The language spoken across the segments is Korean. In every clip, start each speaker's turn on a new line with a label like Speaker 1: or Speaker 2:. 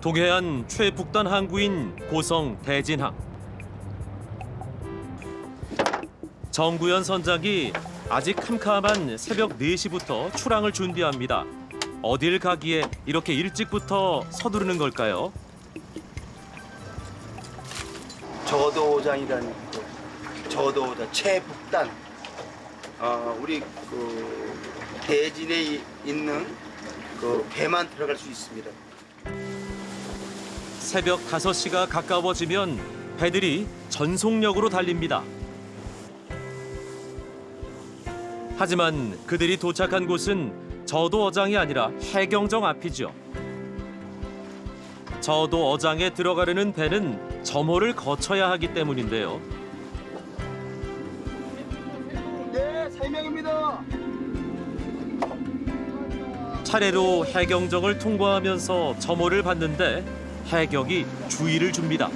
Speaker 1: 동해안 최북단 항구인 고성 대진항. 정구현 선장이 아직 캄캄한 새벽 4시부터 출항을 준비합니다. 어딜 가기에 이렇게 일찍부터 서두르는 걸까요?
Speaker 2: 저도장이라는 저도장 최북단. 우리 그 대진에 있는 그 배만 들어갈 수 있습니다.
Speaker 1: 새벽 5시가 가까워지면 배들이 전속력으로 달립니다. 하지만 그들이 도착한 곳은 저도어장이 아니라 해경정 앞이죠. 저도어장에 들어가려는 배는 점호를 거쳐야 하기 때문인데요.
Speaker 2: 네, 3명입니다.
Speaker 1: 차례로 해경정을 통과하면서 점호를 받는데 해경이 주의를 줍니다.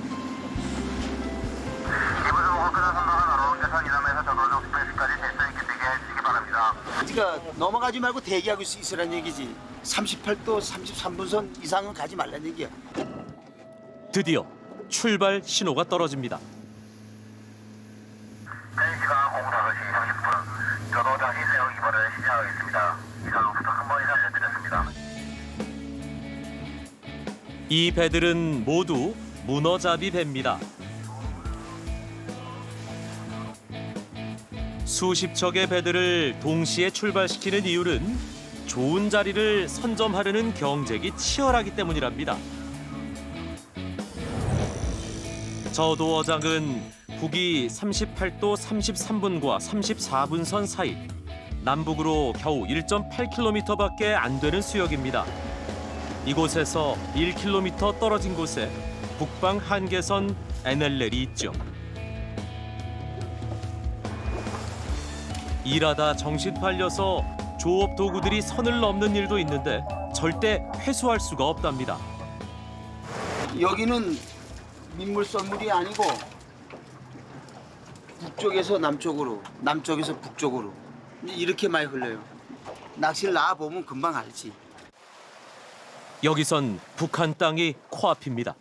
Speaker 2: 그러니까 넘어가지 말고 대기하고 있으라는 얘기지. 38도 33분선 이상은 가지 말라는 얘기야.
Speaker 1: 드디어 출발 신호가 떨어집니다.
Speaker 3: 1시간 05시 30분 저도장 일명 입원을 시작하겠습니다. 이상 부탁 한번 인사드렸습니다.
Speaker 1: 이 배들은 모두 문어잡이 배입니다. 수십 척의 배들을 동시에 출발시키는 이유는 좋은 자리를 선점하려는 경쟁이 치열하기 때문이랍니다. 저도어장은 북위 38도 33분과 34분 선 사이, 남북으로 겨우 1.8km밖에 안 되는 수역입니다. 이곳에서 1km 떨어진 곳에 북방 한계선 NLL이 있죠. 일하다 정신 팔려서 조업 도구들이 선을 넘는 일도 있는데 절대 회수할 수가 없답니다.
Speaker 2: 여기는 민물 썰물이 아니고 북쪽에서 남쪽으로, 남쪽에서 북쪽으로 이렇게 많이 흘러요. 낚시를 나와 보면 금방 알지.
Speaker 1: 여기선 북한 땅이 코앞입니다.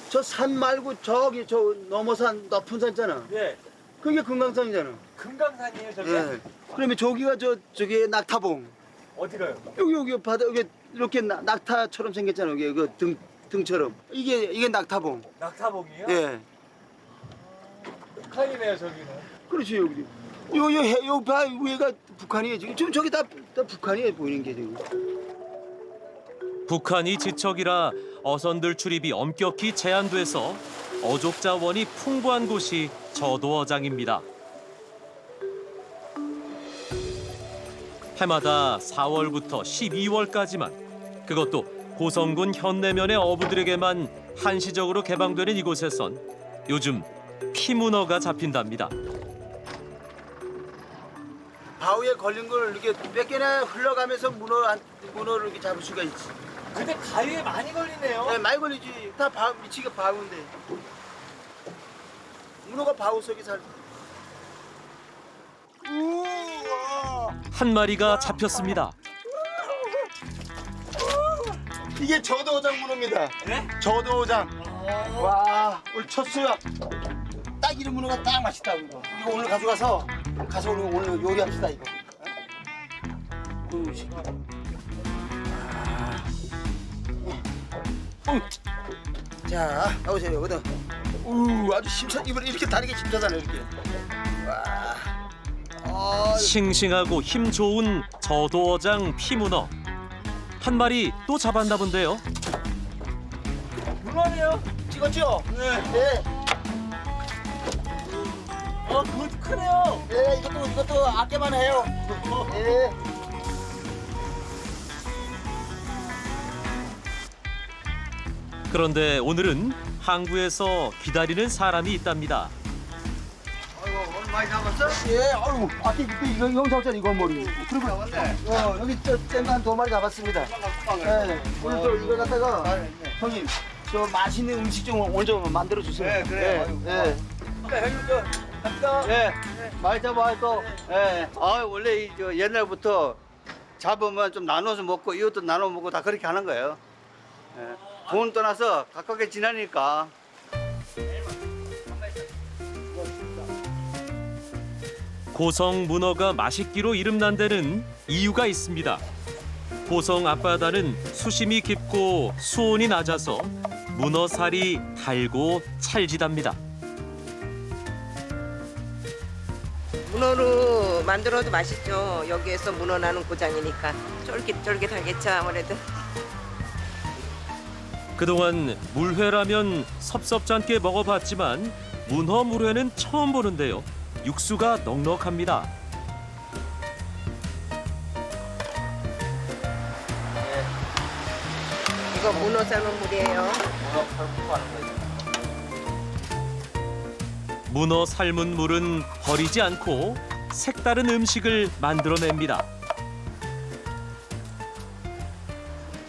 Speaker 2: 저 산 말고 저기 저 넘어산 높은 산 있잖아.
Speaker 4: 예,
Speaker 2: 그게 금강산이잖아.
Speaker 4: 금강산이에요, 저게?
Speaker 2: 예. 그러면 저기가 저기 낙타봉.
Speaker 4: 어디가요?
Speaker 2: 여기 바다 여기 이렇게 낙타처럼 생겼잖아. 여기 그 등처럼. 이게 낙타봉.
Speaker 4: 낙타봉이요?
Speaker 2: 예.
Speaker 4: 북한이네요, 저기는.
Speaker 2: 그렇지 여기. 요 봐 위에가 북한이에요. 지금 저기 다 북한이에요 보이는 게 지금.
Speaker 1: 북한이 지척이라 어선들 출입이 엄격히 제한돼서 어족 자원이 풍부한 곳이 저도어장입니다. 해마다 4월부터 12월까지만, 그것도 고성군 현내면의 어부들에게만 한시적으로 개방되는 이곳에선 요즘 피문어가 잡힌답니다.
Speaker 2: 바위에 걸린 걸 이렇게 몇 개나 흘러가면서 문어를 이렇게 잡을 수가 있지.
Speaker 4: 근데 가위에 많이 걸리네요.
Speaker 2: 네, 많이 걸리지. 다 위치가 바위인데. 문어가 바위 속에 살. 우와.
Speaker 1: 한 마리가 잡혔습니다.
Speaker 2: 이게 저도어장 문어입니다.
Speaker 4: 네?
Speaker 2: 저도어장. 와, 오늘 첫 수확. 딱 이런 문어가 딱 맛있다고 이거. 이거 오늘 가져가서 오늘 요리합시다 이거. 자, 나오세요. 여기다. 아주 이번에 이렇게 다리가 심차잖아요, 이렇게. 와.
Speaker 1: 싱싱하고 힘 좋은 저도어장 피문어. 한 마리 또 잡았나 본데요.
Speaker 4: 문어네요?
Speaker 2: 찍었죠?
Speaker 4: 네.
Speaker 2: 네.
Speaker 4: 그것도 크네요.
Speaker 2: 네, 이것도 아껴만 해요. 네.
Speaker 1: 그런데 오늘은 항구에서 기다리는 사람이 있답니다.
Speaker 2: 오늘 많이 잡았어? 예, 아유, 아까 그때 이거 잡잖아, 이거 머리. 그리고 여기 잼가 한 2마리 잡았습니다. 네, 오늘 또 이걸 갖다가 형님, 저 맛있는 음식 좀 오늘 좀 만들어 주세요.
Speaker 4: 네, 그래요.
Speaker 2: 네.
Speaker 4: 형님, 갑니다.
Speaker 5: 예, 많이 잡아요 또. 예. 원래 옛날부터 잡으면 좀 나눠서 먹고 이것도 나눠 먹고 다 그렇게 하는 거예요. 예. 돈 떠나서 가깝게 지나니까.
Speaker 1: 고성 문어가 맛있기로 이름난 데는 이유가 있습니다. 고성 앞바다는 수심이 깊고 수온이 낮아서 문어살이 달고 찰지답니다.
Speaker 6: 문어로 만들어도 맛있죠. 여기에서 문어 나는 고장이니까 쫄깃쫄깃하겠죠 아무래도.
Speaker 1: 그동안 물회라면 섭섭잖게 먹어봤지만 문어 물회는 처음 보는데요. 육수가 넉넉합니다.
Speaker 6: 이거 문어 삶은 물이에요.
Speaker 1: 문어 삶은 물은 버리지 않고 색다른 음식을 만들어냅니다.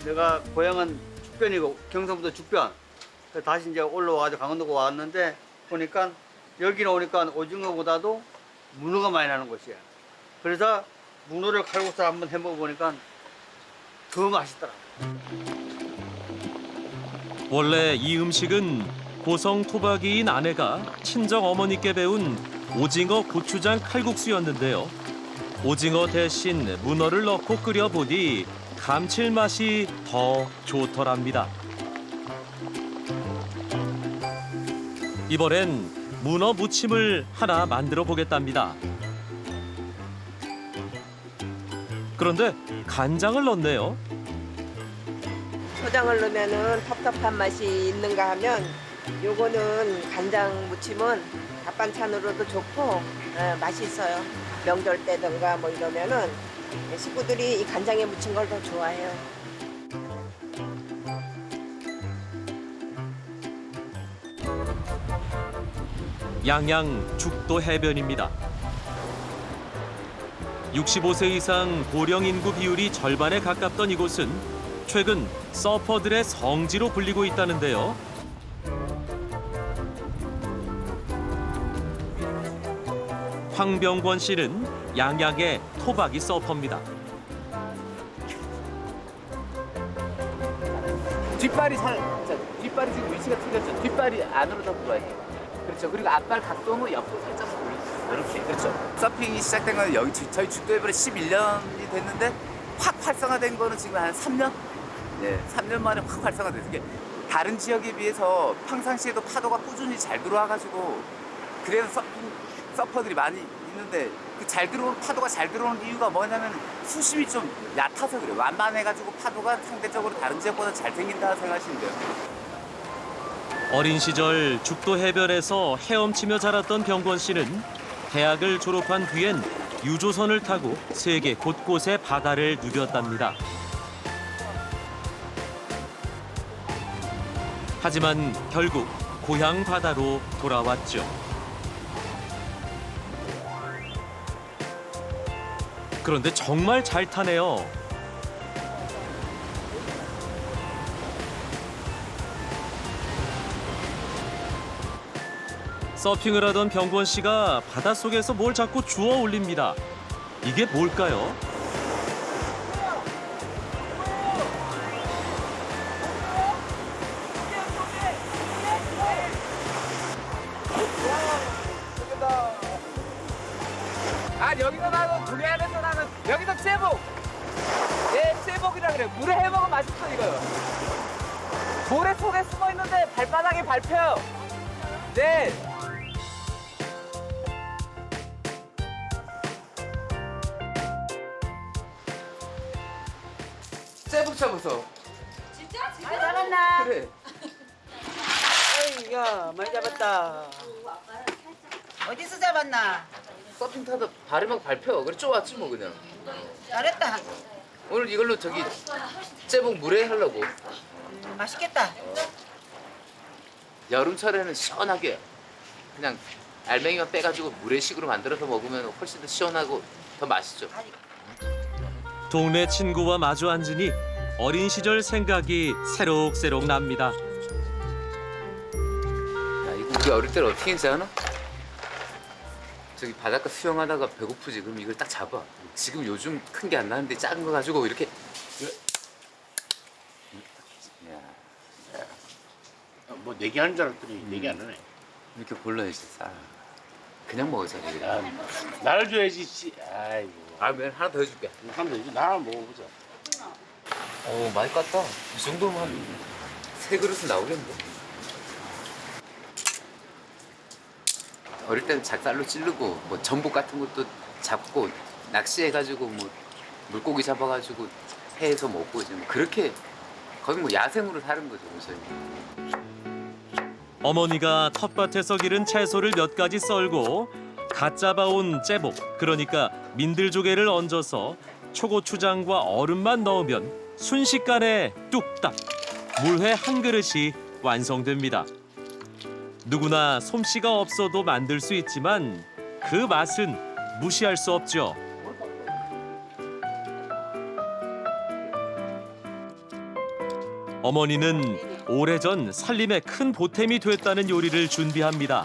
Speaker 5: 내가 고향은 죽변이고 경상북도 죽변. 그래서 다시 이제 올라와가지고 강원도가 왔는데 보니까 여기는 오니까 오징어보다도 문어가 많이 나는 곳이야. 그래서 문어를 칼국수 한번 해먹어 보니까 더 맛있더라.
Speaker 1: 원래 이 음식은 고성 토박이인 아내가 친정 어머니께 배운 오징어 고추장 칼국수였는데요. 오징어 대신 문어를 넣고 끓여보니 감칠맛이 더 좋더랍니다. 이번엔 문어 무침을 하나 만들어 보겠답니다. 그런데 간장을 넣네요.
Speaker 6: 초장을 넣으면은 텁텁한 맛이 있는가 하면 요거는 간장 무침은 밥 반찬으로도 좋고 맛있어요. 명절 때든가 뭐 이러면은 식구들이 이 간장에 무친 걸 더 좋아해요.
Speaker 1: 양양 죽도 해변입니다. 65세 이상 고령 인구 비율이 절반에 가깝던 이곳은 최근 서퍼들의 성지로 불리고 있다는데요. 황병권 씨는 양양의 토박이 서퍼입니다.
Speaker 7: 뒷발이 뒷발이 지금 위치가 틀렸죠. 뒷발이 안으로 더 들어와야 돼요. 그렇죠. 그리고 앞발 각도는 옆으로 살짝 돌리세요. 이렇게. 그렇죠. 서핑이 시작된 건 여기 저희 죽도해변에 11년이 됐는데 확 활성화된 거는 지금 한 3년? 네, 3년 만에 확 활성화돼서 이게 다른 지역에 비해서 평상시에도 파도가 꾸준히 잘 들어와가지고 그래서 서퍼들이 많이 있는데 그 잘 들어오는 파도가 잘 들어오는 이유가 뭐냐면 수심이 좀 얕아서 그래요. 완만해가지고 파도가 상대적으로 다른 지역보다 잘 생긴다 생각하시면 돼요.
Speaker 1: 어린 시절 죽도 해변에서 헤엄치며 자랐던 병권 씨는 대학을 졸업한 뒤엔 유조선을 타고 세계 곳곳의 바다를 누볐답니다. 하지만 결국 고향 바다로 돌아왔죠. 그런데 정말 잘 타네요. 서핑을 하던 병권 씨가 바닷속에서 뭘 자꾸 주워 올립니다. 이게 뭘까요?
Speaker 7: 아 여기서 나는 동해안에서 나는 여기서 쇠복. 예, 쇠복이라 그래. 물에 해먹으면 맛있어 이거요. 모래 속에 숨어 있는데 발바닥에 밟혀요. 네. 쇠복 잡아서.
Speaker 6: 많이 잡았나?
Speaker 7: 그래.
Speaker 6: 에이, 야, 많이 잡았다. 어디서 잡았나?
Speaker 7: 서핑 타다 발이 막 밟혀. 그래 쪼았지 뭐 그냥.
Speaker 6: 잘했다.
Speaker 7: 오늘 이걸로 저기 쇠복 물에 하려고.
Speaker 6: 맛있겠다.
Speaker 7: 여름철에는 시원하게 그냥 알맹이만 빼가지고 물회식으로 만들어서 먹으면 훨씬 더 시원하고 더 맛있죠.
Speaker 1: 동네 친구와 마주 앉으니 어린 시절 생각이 새록새록 납니다.
Speaker 7: 야, 이거 우리 어릴 때는 어떻게 했지 않아? 저기 바닷가 수영하다가 배고프지? 그럼 이걸 딱 잡아. 지금 요즘 큰 게 안 나는데 작은 거 가지고 이렇게. 야.
Speaker 8: 뭐 내기하는 줄 알았더니 내기 안 하네.
Speaker 7: 이렇게 골라야지 쌀. 그냥 먹어서 되게.
Speaker 8: 야, 나를 줘야지. 씨. 아이고.
Speaker 7: 아, 그냥 하나 더 해줄게.
Speaker 8: 하면 되지. 나 한번 먹어보자.
Speaker 7: 많이 깠다. 이 정도면 한 3그릇은 나오겠는데? 어릴 때는 작살로 찌르고 뭐 전복 같은 것도 잡고 낚시해가지고 뭐 물고기 잡아가지고 회해서 먹고 이제 뭐 그렇게 거의 뭐 야생으로 사는 거죠, 저희.
Speaker 1: 어머니가 텃밭에서 기른 채소를 몇 가지 썰고 갓 잡아온 째복, 그러니까 민들조개를 얹어서 초고추장과 얼음만 넣으면 순식간에 뚝딱 물회 한 그릇이 완성됩니다. 누구나 솜씨가 없어도 만들 수 있지만 그 맛은 무시할 수 없죠. 어머니는 오래전 살림에 큰 보탬이 됐다는 요리를 준비합니다.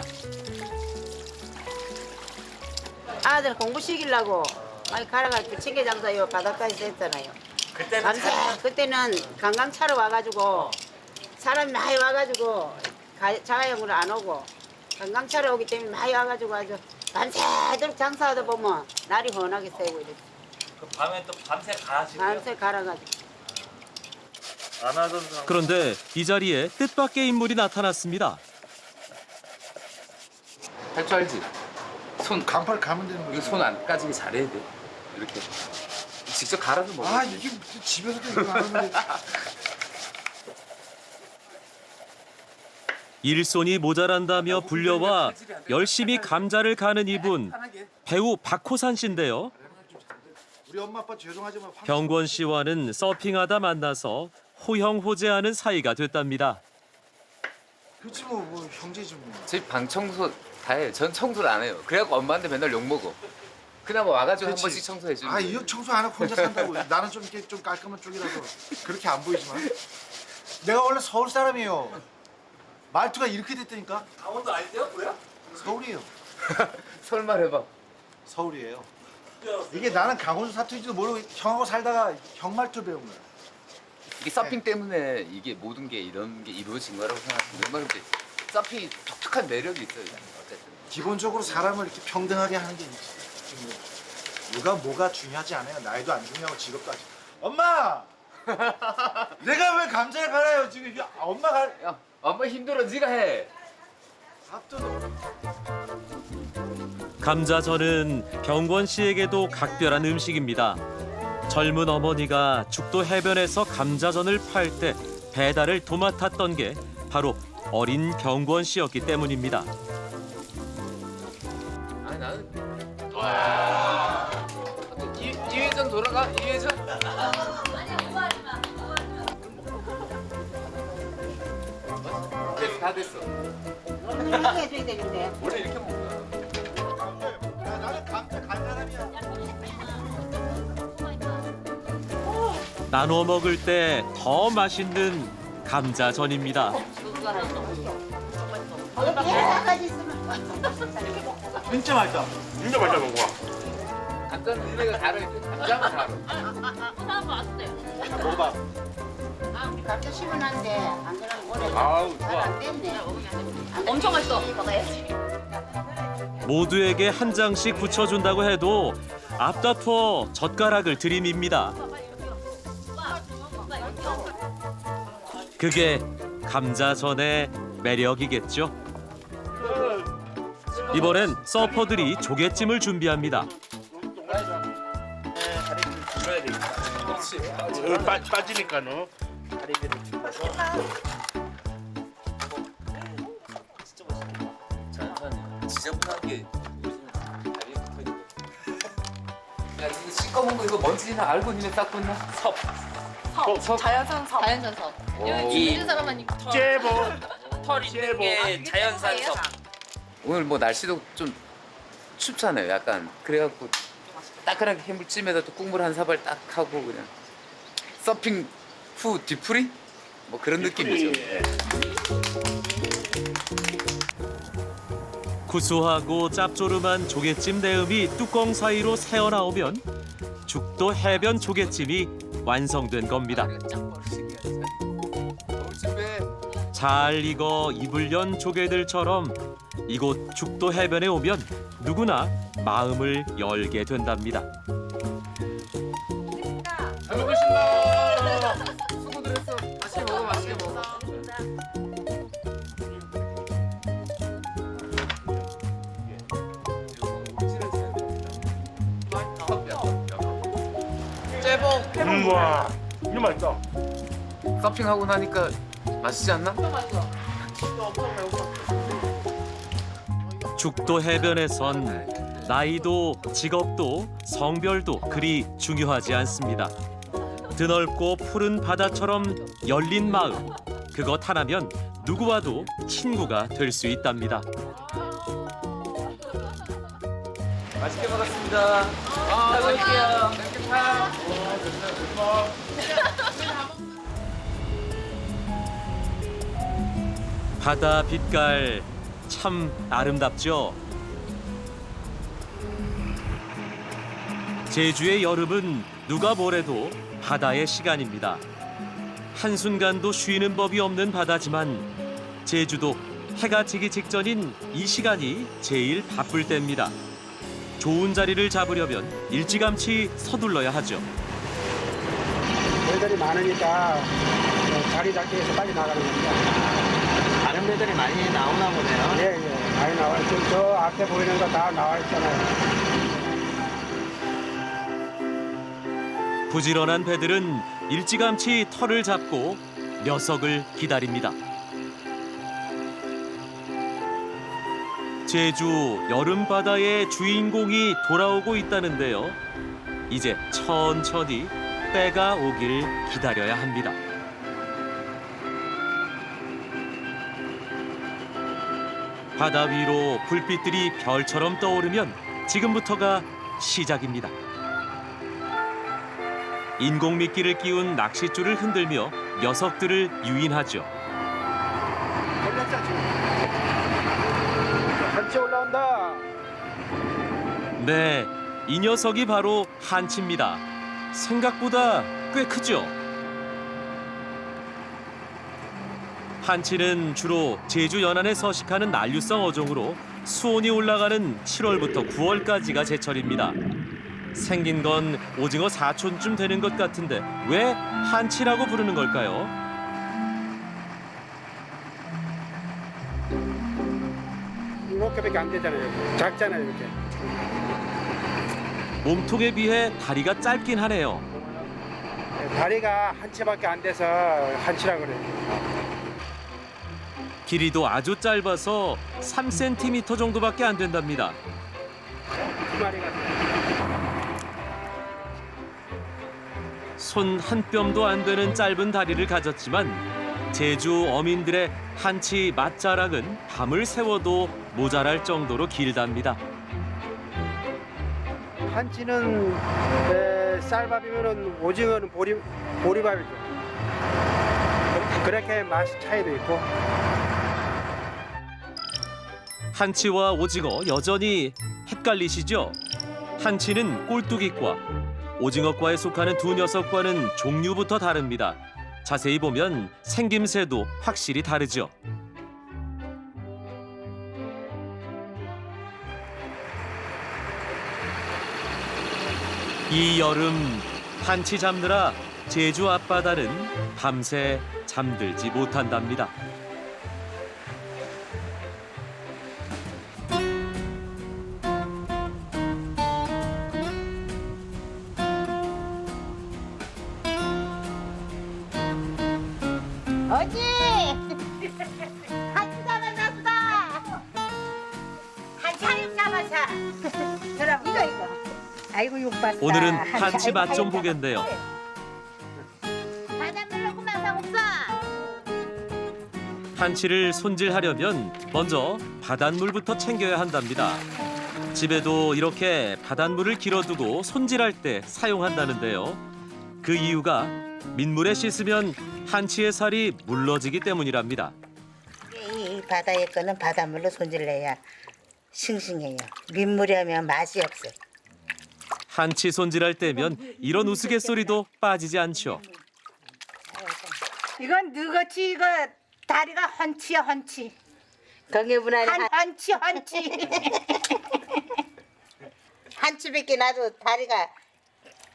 Speaker 6: 아들 공부 시키려고 많이 갈아가지고 찌개장사 요 바닷가에서 했잖아요. 밤새 그때는 관광 차로 와가지고 사람이 많이 와가지고 자가용으로 안 오고 관광 차로 오기 때문에 많이 와가지고 아주 밤새도록 장사하다 보면 날이 훤하게 새고 이랬어.
Speaker 4: 그 밤에 또 밤새 가시고요?
Speaker 6: 밤새 갈아가지고.
Speaker 4: 안 하던 사람.
Speaker 1: 그런데 이 자리에 뜻밖의 인물이 나타났습니다.
Speaker 7: 할 줄 알지? 손
Speaker 2: 간팔 가면 되는
Speaker 7: 이거 손 안 까지게 잘해야 돼. 이렇게 직접 갈아서 먹어.
Speaker 2: 아 이게 집에서도 이거 안 하는데.
Speaker 1: 일손이 모자란다며 불려와 열심히 감자를 가는 이분, 배우 박호산 씨인데요.
Speaker 2: 우리 엄마 아빠 죄송하지만
Speaker 1: 병권 씨와는 서핑하다 만나서 호형호재하는 사이가 됐답니다.
Speaker 2: 그렇지 뭐 형제지 뭐.
Speaker 7: 저희 방 청소 다 해요. 전 청소를 안 해요. 그래갖고 엄마한테 맨날 욕 먹어. 그나마 와가지고
Speaker 2: 그치.
Speaker 7: 한 번씩 청소해주는
Speaker 2: 아, 이 청소 안 하고 혼자 산다고. 나는 좀 이렇게 좀 깔끔한 쪽이라서 그렇게 안 보이지만. 내가 원래 서울 사람이에요. 말투가 이렇게 됐다니까.
Speaker 4: 강원도 아니세요? 뭐야?
Speaker 2: 서울이에요.
Speaker 7: 설마 해봐.
Speaker 2: 서울이에요. 이게 나는 강원도 사투리인지도 모르고 형하고 살다가 형 말투 배운 거야.
Speaker 7: 이게 서핑 때문에 이게 모든 게 이런 게 이루어진 거라고 생각합니다. 정말 이제 서핑이 독특한 매력이 있어요. 어쨌든.
Speaker 2: 기본적으로 사람을 이렇게 평등하게 하는 게 지금 누가 뭐가 중요하지 않아요. 나이도 안 중요하고 직업도 안 중요하고. 엄마! 내가 왜 감자를 갈아요 지금. 엄마가
Speaker 7: 야, 엄마 힘들어. 네가 해.
Speaker 2: 밥도
Speaker 1: 감자전은 병권 씨에게도 각별한 음식입니다. 젊은 어머니가 죽도 해변에서 감자전을 팔 때 배달을 도맡았던 게 바로 어린 병권 씨였기 때문입니다.
Speaker 7: 아니 나는 이회전 돌아가. 이회전. 됐어, 다 됐어.
Speaker 6: 이렇게 해줘야 되는데.
Speaker 7: 원래 이렇게 먹는 거야.
Speaker 2: 나는 감자 간 사람이야.
Speaker 1: 나눠 먹을 때 더 맛있는 감자전입니다.
Speaker 2: 진짜 맛있다.
Speaker 8: 진짜 맛있다 먹어.
Speaker 7: 감자는 니네가 다뤄야 돼. 감자는 다뤄.
Speaker 2: 먹어봐.
Speaker 6: 감자 심어놨는데 안 그러면 오래
Speaker 8: 아우
Speaker 6: 잘안 됐네.
Speaker 9: 엄청 맛있어. 먹어야지.
Speaker 1: 모두에게 한 장씩 붙여준다고 해도 앞다투어 젓가락을 들이밉니다. 그게 감자전의 매력이겠죠. 이번엔 서퍼들이 조갯찜을 준비합니다.
Speaker 7: 그렇지.
Speaker 8: 빠지니까 너.
Speaker 7: 천천히. 지저분하게 다리에 붙어 있는 거. 야, 이거 시꺼먼 거 이거 뭔지는 알고 니네 닦고 있나? 섭.
Speaker 9: 자연산 섭. 자연산 섭. 여기 있는 사람만 입고
Speaker 8: 째보.
Speaker 7: 털 있는 게 자연산 섭. 오늘 뭐 날씨도 좀 춥잖아요. 약간 그래갖고 따끈하게 해물찜에다 또 국물 한 사발 딱 하고 그냥 서핑 후 뒤풀이 뭐 그런 느낌이죠.
Speaker 1: 구수하고 짭조름한 조갯찜 내음이 뚜껑 사이로 새어나오면 죽도 해변 조갯찜이 완성된 겁니다.
Speaker 7: 집에
Speaker 1: 잘 익어 입을 연 조개들처럼 이곳 죽도 해변에 오면 누구나 마음을 열게 된답니다.
Speaker 8: 잘 먹겠습니다.
Speaker 7: 수고들 했어. 맛있게 먹어, 맛있게 먹어. 째복.
Speaker 8: 와, 이거 맛있다.
Speaker 7: 서핑하고 나니까 맛있지 않나?
Speaker 1: 죽도 해변에선 나이도 직업도 성별도 그리 중요하지 않습니다. 드넓고 푸른 바다처럼 열린 마음, 그것 하나면 누구와도 친구가 될 수 있답니다.
Speaker 7: 맛있게 먹었습니다. 잘 먹을게요.
Speaker 1: 바다 빛깔 참 아름답죠. 제주의 여름은 누가 뭐래도 바다의 시간입니다. 한순간도 쉬는 법이 없는 바다지만 제주도 해가 지기 직전인 이 시간이 제일 바쁠 때입니다. 좋은 자리를 잡으려면 일찌감치 서둘러야 하죠.
Speaker 2: 배들이 많으니까 자리 잡기 위해서 빨리 나가는 겁니다.
Speaker 5: 다른 배들이 많이 나오나 보네요.
Speaker 2: 예, 많이 나와요. 지금 저 앞에 보이는 거 다 나와 있잖아요.
Speaker 1: 부지런한 배들은 일찌감치 털을 잡고 녀석을 기다립니다. 제주 여름 바다의 주인공이 돌아오고 있다는데요. 이제 천천히 때가 오길 기다려야 합니다. 바다 위로 불빛들이 별처럼 떠오르면 지금부터가 시작입니다. 인공미끼를 끼운 낚싯줄을 흔들며 녀석들을 유인하죠.
Speaker 2: 걸렸어 지금. 한치 올라온다.
Speaker 1: 네, 이 녀석이 바로 한치입니다. 생각보다 꽤 크죠? 한치는 주로 제주 연안에 서식하는 난류성 어종으로 수온이 올라가는 7월부터 9월까지가 제철입니다. 생긴 건 오징어 사촌쯤 되는 것 같은데 왜 한치라고 부르는 걸까요?
Speaker 2: 이렇게밖에 안 되잖아요. 작잖아요 이렇게.
Speaker 1: 몸통에 비해 다리가 짧긴 하네요.
Speaker 2: 다리가 한치밖에 안 돼서 한치라 그래요.
Speaker 1: 길이도 아주 짧아서 3cm 정도밖에 안 된답니다.
Speaker 2: 두 마리가.
Speaker 1: 손 한 뼘도 안 되는 짧은 다리를 가졌지만 제주 어민들의 한치 맛자락은 밤을 새워도 모자랄 정도로 길답니다.
Speaker 2: 한치는 쌀밥이면은 오징어는 보리밥이죠. 그렇게 맛 차이도 있고.
Speaker 1: 한치와 오징어 여전히 헷갈리시죠? 한치는 꼴뚜기과, 오징어과에 속하는 두 녀석과는 종류부터 다릅니다. 자세히 보면 생김새도 확실히 다르죠. 이 여름 한치 잡느라 제주 앞바다는 밤새 잠들지 못한답니다.
Speaker 10: 어지 한치 잡았나 보다. 한치 하육 잡았어. 그럼 이거 아이고 육봤다.
Speaker 1: 오늘은 한치 맛 좀 보겠네요.
Speaker 10: 바닷물로 그만 사옵사.
Speaker 1: 한치를 손질하려면 먼저 바닷물부터 챙겨야 한답니다. 집에도 이렇게 바닷물을 길어두고 손질할 때 사용한다는데요. 그 이유가 민물에 씻으면 한치의 살이 물러지기 때문이랍니다.
Speaker 10: 이 바다의 거는 바닷물로 손질해야 싱싱해요. 민물에 하면 맛이 없어요.
Speaker 1: 한치 손질할 때면 이런 우스갯소리도 빠지지 않죠.
Speaker 10: 이건 너같이 이거 다 다리가 헌치야 헌치. 경애분할이 헌치 헌치. 한치밖에 나도 다리가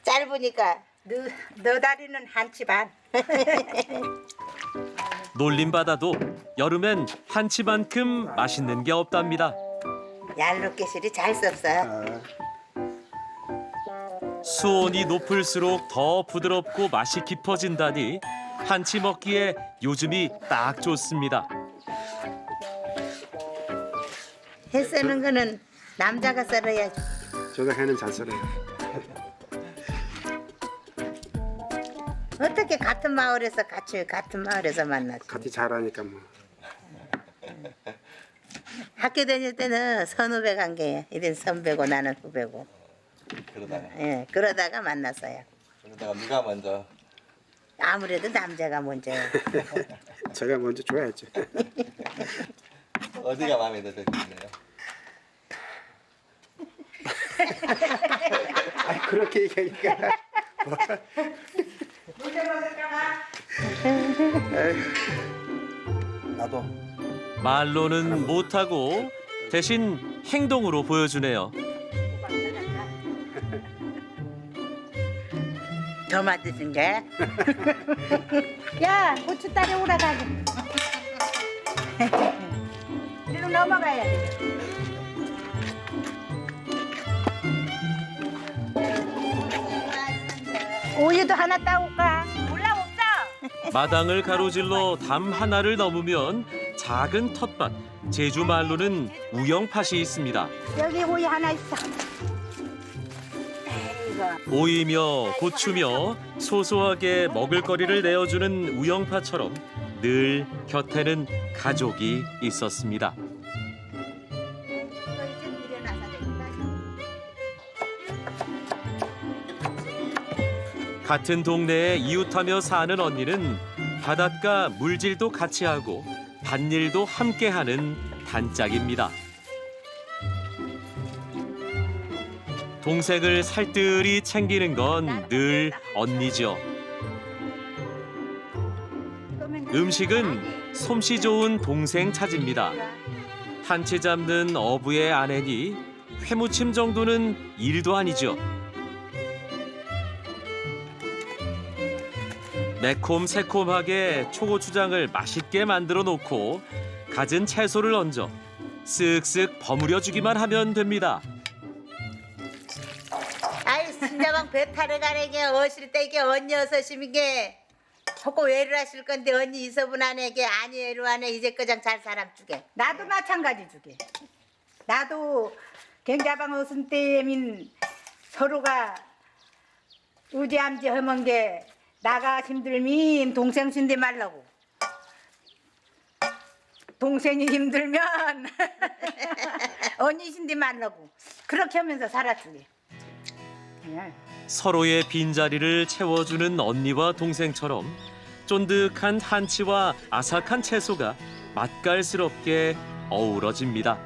Speaker 10: 짧으니까 너 다리는 한치 반.
Speaker 1: 놀림받아도 여름엔 한치만큼 맛있는 게 없답니다.
Speaker 10: 얄롭게실이 잘 썩어요.
Speaker 1: 수온이 높을수록 더 부드럽고 맛이 깊어진다니 한치 먹기에 요즘이 딱 좋습니다.
Speaker 10: 해 쓰는 거는 남자가 썰어야지.
Speaker 11: 저도 해는 잘 썰어요.
Speaker 10: 어떻게 같은 마을에서 같은 마을에서 만났지?
Speaker 11: 같이 잘하니까 뭐.
Speaker 10: 학교 다닐 때는 선후배 관계예요. 이런 선배고 나는 후배고.
Speaker 4: 그러다가
Speaker 10: 예, 그러다가 만났어요.
Speaker 4: 그러다가 누가 먼저
Speaker 10: 아무래도 남자가 먼저요.
Speaker 11: 제가 먼저 줘야죠.
Speaker 4: 어디가 마음에 드셨나요?
Speaker 11: 아, 그렇게 얘기하니까.
Speaker 2: 나도.
Speaker 1: 말로는 못하고 대신 행동으로 보여주네요.
Speaker 10: 더 만드신 게? 야, 고추다리 오라가지. 이리로 넘어가야 돼. 우유도 하나 따올까? 몰라 없어.
Speaker 1: 마당을 가로질러 담 하나를 넘으면 작은 텃밭, 제주 말로는 우영팥이 있습니다.
Speaker 10: 여기 우유 하나 있어.
Speaker 1: 오이며 고추며 소소하게 먹을거리를 내어주는 우영팥처럼 늘 곁에는 가족이 있었습니다. 같은 동네에 이웃하며 사는 언니는 바닷가 물질도 같이 하고 밭일도 함께하는 단짝입니다. 동생을 살뜰히 챙기는 건 늘 언니죠. 음식은 솜씨 좋은 동생 차지입니다. 한치 잡는 어부의 아내니 회무침 정도는 일도 아니죠. 매콤새콤하게 초고추장을 맛있게 만들어 놓고 갖은 채소를 얹어 쓱쓱 버무려 주기만 하면 됩니다.
Speaker 10: 아이 신자방 배 타러 가래게 어실 때 이게 언니 어서심이게 자꾸 외를 하실 건데 언니 이서분 안에게 아니 외로 안에 이제 그장 잘 사람 주게. 나도 마찬가지 주게. 나도 경자방 어순 때민 서로가 우지암지 허먼 게 나가 힘들면 동생 신대 말라고. 동생이 힘들면 언니 신대 말라고. 그렇게 하면서 살았지.
Speaker 1: 서로의 빈자리를 채워주는 언니와 동생처럼 쫀득한 한치와 아삭한 채소가 맛깔스럽게 어우러집니다.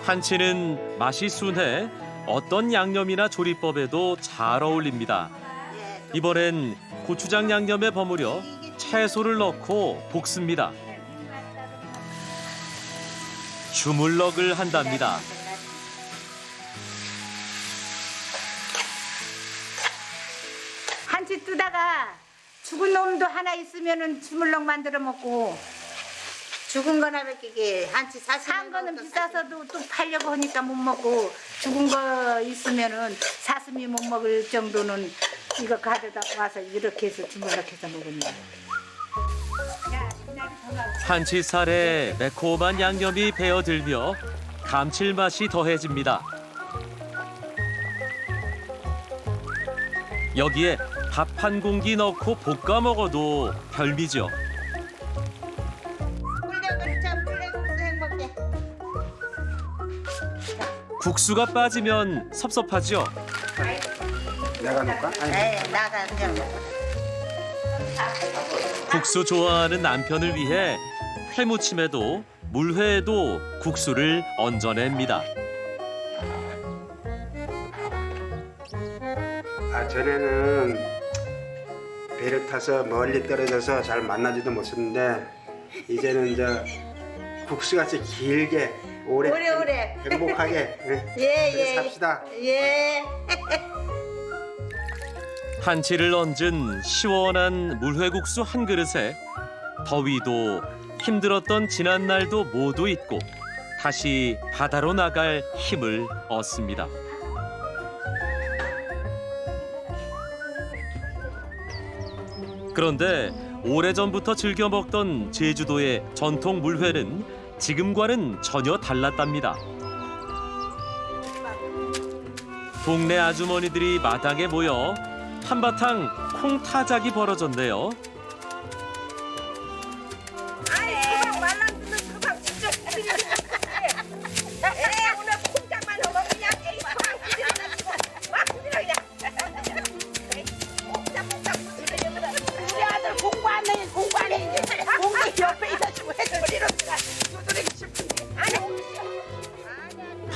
Speaker 1: 한치는 맛이 순해 어떤 양념이나 조리법에도 잘 어울립니다. 이번엔 고추장 양념에 버무려 채소를 넣고 볶습니다. 주물럭을 한답니다.
Speaker 10: 한치 뜨다가 죽은 놈도 하나 있으면은 주물럭 만들어 먹고 죽은 거나 먹기게 한치 산 거는 비싸서도 또 팔려고 하니까 못 먹고 죽은 거 있으면은 사슴이 못 먹을 정도는 이거 가져다 와서 이렇게 해서 주물럭해서 먹습니다.
Speaker 1: 한치살에 매콤한 양념이 배어들며 감칠맛이 더해집니다. 여기에 밥 한 공기 넣고 볶아 먹어도 별미죠. 국수가 빠지면 섭섭하죠.
Speaker 11: 내가 넣을까?
Speaker 10: 네, 나가 그냥 먹어.
Speaker 1: 국수 좋아하는 남편을 위해 회무침에도 물회에도 국수를 얹어냅니다.
Speaker 11: 전에는 배를 타서 멀리 떨어져서 잘 만나지도 못했는데 이제는 이제 국수같이 길게 오래 행복하게
Speaker 10: 예.
Speaker 11: 삽시다.
Speaker 10: 예.
Speaker 1: 한치를 얹은 시원한 물회국수 한 그릇에 더위도 힘들었던 지난 날도 모두 잊고 다시 바다로 나갈 힘을 얻습니다. 그런데 오래전부터 즐겨 먹던 제주도의 전통 물회는 지금과는 전혀 달랐답니다. 동네 아주머니들이 마당에 모여 한바탕 콩타작이 벌어졌네요.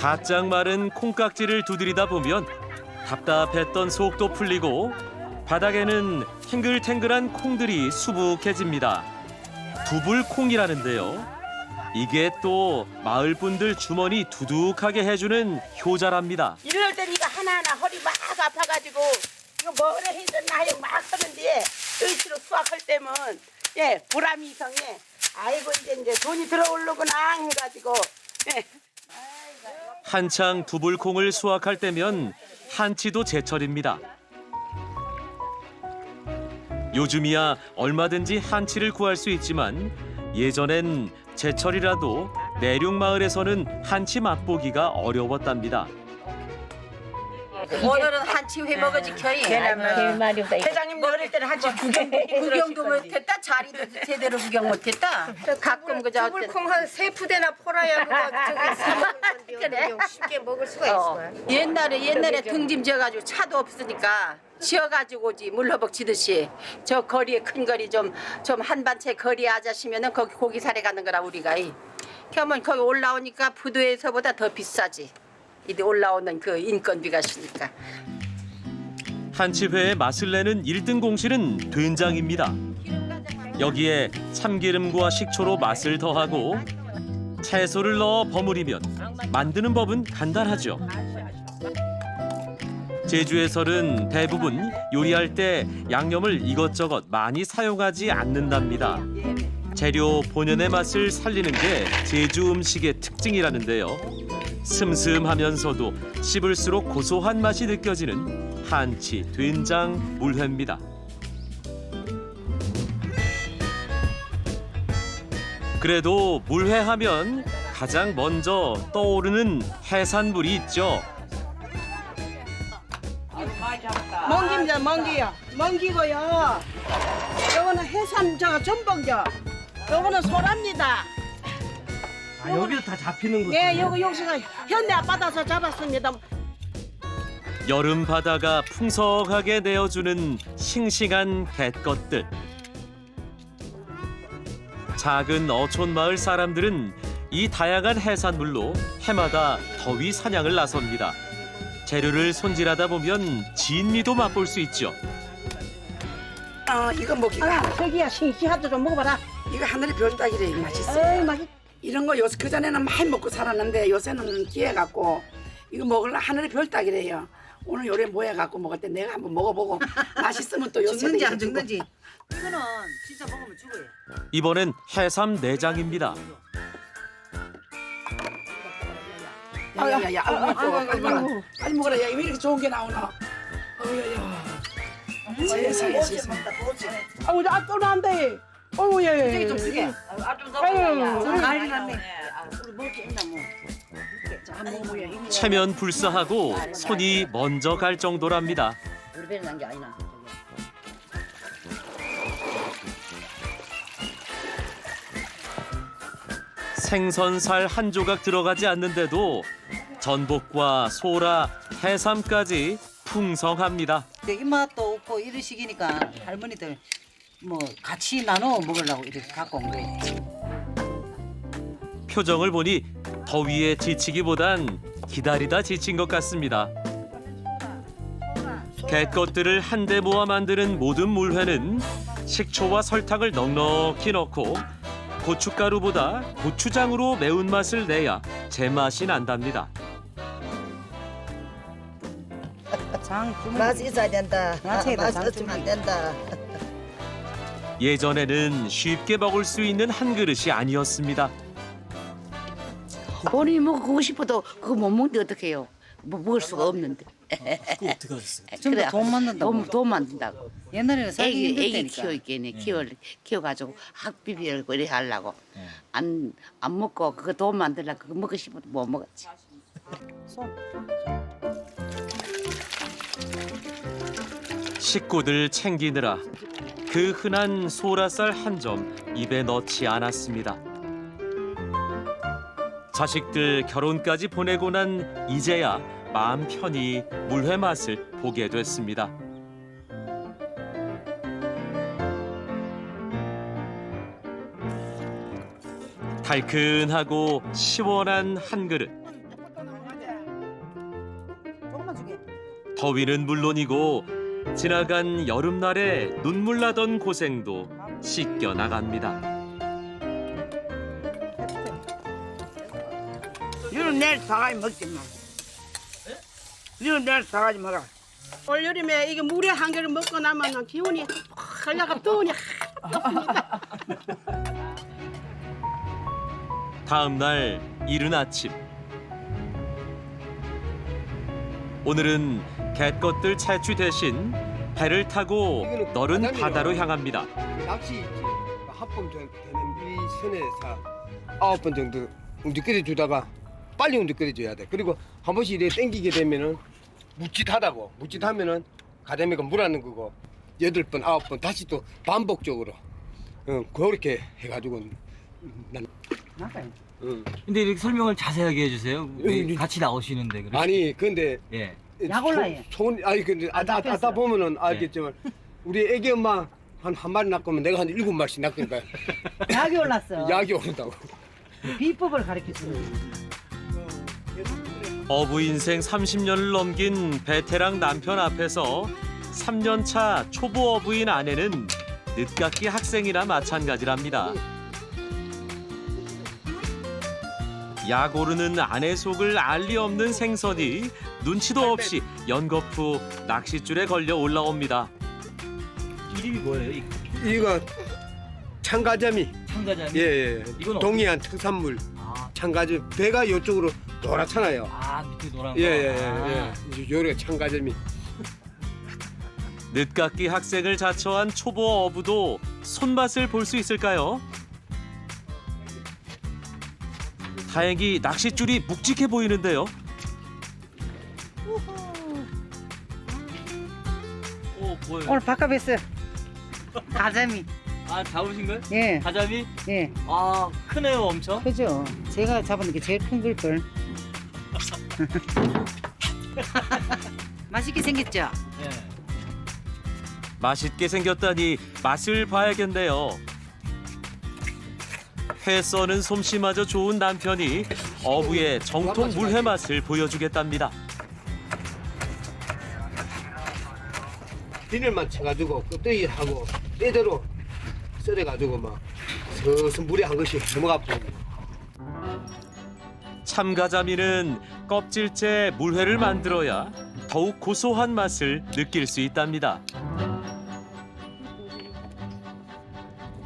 Speaker 1: 바짝 마른 콩깍지를 두드리다 보면 답답했던 속도 풀리고 바닥에는 탱글탱글한 콩들이 수북해집니다. 두불콩이라는데요. 이게 또 마을 분들 주머니 두둑하게 해주는 효자랍니다.
Speaker 6: 이럴 때 이거 하나하나 허리 막 아파가지고 이거 뭐래 힘든 나이 막 하는데 의시로 수확할 때면 예 보람이 이성해. 아이고 이제 돈이 들어오려구나 해가지고 예.
Speaker 1: 한창 두불콩을 수확할 때면 한치도 제철입니다. 요즘이야 얼마든지 한치를 구할 수 있지만 예전엔 제철이라도 내륙마을에서는 한치 맛보기가 어려웠답니다.
Speaker 6: 오늘은 한치 회 먹어지 켜이. 회장님 어릴 때는 한치 구경도 못했다. 자리도 제대로 구경 못했다. 가끔 그저
Speaker 10: 콩 한 3푸대나 포라야 저기 사 먹을 건데 쉽게 먹을 수가 있어요.
Speaker 6: 옛날에 등짐 지어가지고 차도 없으니까 지어가지고지 물허벅 지듯이 저 거리에 큰 거리 좀 한반채 거리 아저씨면은 거기 고기 사러 가는 거라 우리가. 그러면 거기 올라오니까 부두에서보다 더 비싸지. 이제 올라오는 그 인건비가 시니까.
Speaker 1: 한치회의 맛을 내는 1등 공신은 된장입니다. 여기에 참기름과 식초로 맛을 더하고 채소를 넣어 버무리면 만드는 법은 간단하죠. 제주에서는 대부분 요리할 때 양념을 이것저것 많이 사용하지 않는답니다. 재료 본연의 맛을 살리는 게 제주 음식의 특징이라는데요. 슴슴하면서도 씹을수록 고소한 맛이 느껴지는 한치 된장 물회입니다. 그래도 물회하면 가장 먼저 떠오르는 해산물이 있죠.
Speaker 12: 멍기입니다. 멍기요. 멍기고요. 요거는 해삼 전복이요. 요거는 소라입니다.
Speaker 2: 여기서 다 잡히는 거죠?
Speaker 12: 네, 여기서 현대 앞바다에서 잡았습니다.
Speaker 1: 여름 바다가 풍성하게 내어주는 싱싱한 갯것들. 작은 어촌 마을 사람들은 이 다양한 해산물로 해마다 더위 사냥을 나섭니다. 재료를 손질하다 보면 진미도 맛볼 수 있죠.
Speaker 12: 이거 먹기가. 저기야 싱싱하도 좀 먹어봐라.
Speaker 13: 이거 하늘의 별따기래 맛있어.
Speaker 12: 에이 맛있.
Speaker 13: 이런 거 요새 그 전에는 많이 먹고 살았는데 요새는 기회 갖고 이거 먹으려 하늘의 별따기래요. 오늘 요래 모여 갖고 먹을 때 내가 한번 먹어보고 맛있으면 또 요새
Speaker 10: 죽는지 안 죽는지.
Speaker 12: 이거는 진짜 먹으면 죽어요.
Speaker 1: 이번엔 해삼 내장입니다.
Speaker 13: 야야야, 빨리 먹어라. 빨리 먹어라. 야, 왜 이렇게 좋은 게 나오나? 어야야. 세상에 세상에.
Speaker 12: 아우 또 나온대. 어우 예.
Speaker 10: 저기 좀 쓰게.
Speaker 12: 난리 났네.
Speaker 1: 체면 불사하고 손이 먼저 갈 정도랍니다.
Speaker 12: 우리 배는 난게 아니나.
Speaker 1: 생선살 한 조각 들어가지 않는데도 전복과 소라, 해삼까지 풍성합니다.
Speaker 10: 입맛도 없고 이런 시기니까 할머니들 뭐 같이 나눠 먹으려고 이렇게 갖고 온 거예요.
Speaker 1: 표정을 보니 더위에 지치기보단 기다리다 지친 것 같습니다. 갯것들을 한데 모아 만드는 모든 물회는 식초와 설탕을 넉넉히 넣고 고춧가루보다 고추장으로 매운맛을 내야 제맛이 난답니다.
Speaker 12: 맛이 있어야 된다. 맛이 없으면 안 된다.
Speaker 1: 예전에는 쉽게 먹을 수 있는 한 그릇이 아니었습니다.
Speaker 12: 본인이 먹고 싶어도 그거 못 먹는데 어떡해요? 뭐 먹을 수가 없는데.
Speaker 1: 그거 어떻게 하셨어요?
Speaker 12: 그래, 돈 만든다고. 돈 만든다고.
Speaker 14: 옛날에는 살기
Speaker 12: 애기
Speaker 14: 힘들다니까.
Speaker 12: 키우겠네. 키워가지고 학비비를 이래 하려고. 안 먹고 그거 돈 만들려고 그거 먹고 싶어도 못 먹었지.
Speaker 1: 식구들 챙기느라 그 흔한 소라쌀 한 점 입에 넣지 않았습니다. 자식들 결혼까지 보내고 난 이제야 마음 편히 물회 맛을 보게 됐습니다. 달큰하고 시원한 한 그릇. 더위는 물론이고 지나간 여름날에 눈물 나던 고생도 씻겨 나갑니다.
Speaker 13: 이건 내일 사가지 먹지 마. 이건 내일 사가지 먹어. 올 여름에 이게 물에 한 개를 먹고 나면 기운이 확 올라가 더우니
Speaker 1: 다음 날 이른 아침. 오늘은 갯것들 채취 대신 배를 타고 너른 바다로 향합니다.
Speaker 11: 낚시 한번 되는 이 선에서 9번 정도 움직여 주다가 빨리 움직여 줘야 돼. 그리고 한 번씩 이래 땡기게 되면은 묻짓하다고 묻짓하면은 가자미가 물하는 거고 8번 9번 다시 또 반복적으로 그렇게 해가지고 난
Speaker 14: 근데 이렇게 설명을 자세하게 해주세요. 왜 같이 나오시는데 그래?
Speaker 11: 아니 근데
Speaker 14: 예.
Speaker 12: 약 올라요.
Speaker 11: 손 아니 근데 아다 보면은 알겠지만 우리 애기 엄마 한 마리 낳고면 내가 한 7마리씩 낳으니까
Speaker 14: 약이 올랐어.
Speaker 11: 약이 오른다고.
Speaker 14: 비법을 가르쳐 주는.
Speaker 1: 어부 인생 30년을 넘긴 베테랑 남편 앞에서 3년차 초보 어부인 아내는 늦깎이 학생이나 마찬가지랍니다. 약 오르는 아내 속을 알 리 없는 생선이 눈치도 없이 연거푸 낚싯줄에 걸려 올라옵니다.
Speaker 14: 이름이 뭐예요?
Speaker 11: 이거 참가자미.
Speaker 14: 참가자미.
Speaker 11: 예.
Speaker 14: 이건
Speaker 11: 동해안 특산물. 참가자미. 배가 이쪽으로 노랗잖아요.
Speaker 14: 아 밑에 노란 거.
Speaker 11: 예. 요래 참가자미.
Speaker 1: 늦깎이 학생을 자처한 초보 어부도 손맛을 볼 수 있을까요? 다행히 낚싯줄이 묵직해 보이는데요.
Speaker 14: 뭐예요? 오늘 바깥 뵀어요. 가자미.
Speaker 7: 아 잡으신 거예요?
Speaker 14: 예.
Speaker 7: 가자미?
Speaker 14: 예.
Speaker 7: 아 크네요 엄청.
Speaker 14: 그죠. 제가 잡은 게 제일 큰 걸걸. 맛있게 생겼죠?
Speaker 7: 예.
Speaker 1: 맛있게 생겼다니 맛을 봐야겠네요. 회 써는 솜씨마저 좋은 남편이 어부의 정통 물회 맛을 보여주겠답니다.
Speaker 11: 비늘만 쳐가지고 끄떡이하고 때대로 썰어가지고 막 서서 물에 한 것씩 넘어가 버리고.
Speaker 1: 참가자미는 껍질째 물회를 만들어야 더욱 고소한 맛을 느낄 수 있답니다.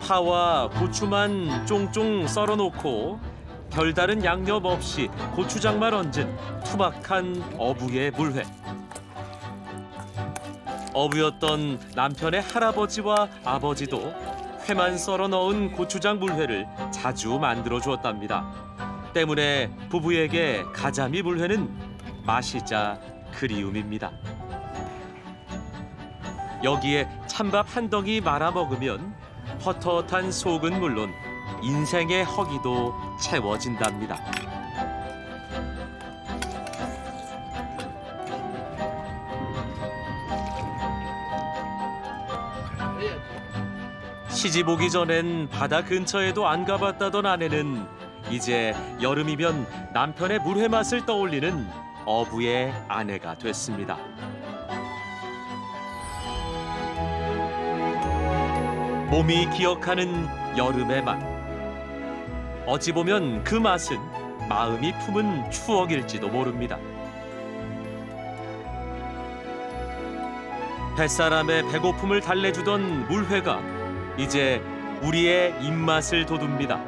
Speaker 1: 파와 고추만 쫑쫑 썰어놓고 별다른 양념 없이 고추장만 얹은 투박한 어부의 물회. 어부였던 남편의 할아버지와 아버지도 회만 썰어 넣은 고추장 물회를 자주 만들어 주었답니다. 때문에 부부에게 가자미 물회는 맛이자 그리움입니다. 여기에 찬밥 한 덩이 말아 먹으면 헛헛한 속은 물론 인생의 허기도 채워진답니다. 시집 오기 전엔 바다 근처에도 안 가봤다던 아내는 이제 여름이면 남편의 물회 맛을 떠올리는 어부의 아내가 됐습니다. 몸이 기억하는 여름의 맛. 어찌 보면 그 맛은 마음이 품은 추억일지도 모릅니다. 뱃사람의 배고픔을 달래주던 물회가 이제 우리의 입맛을 돋웁니다.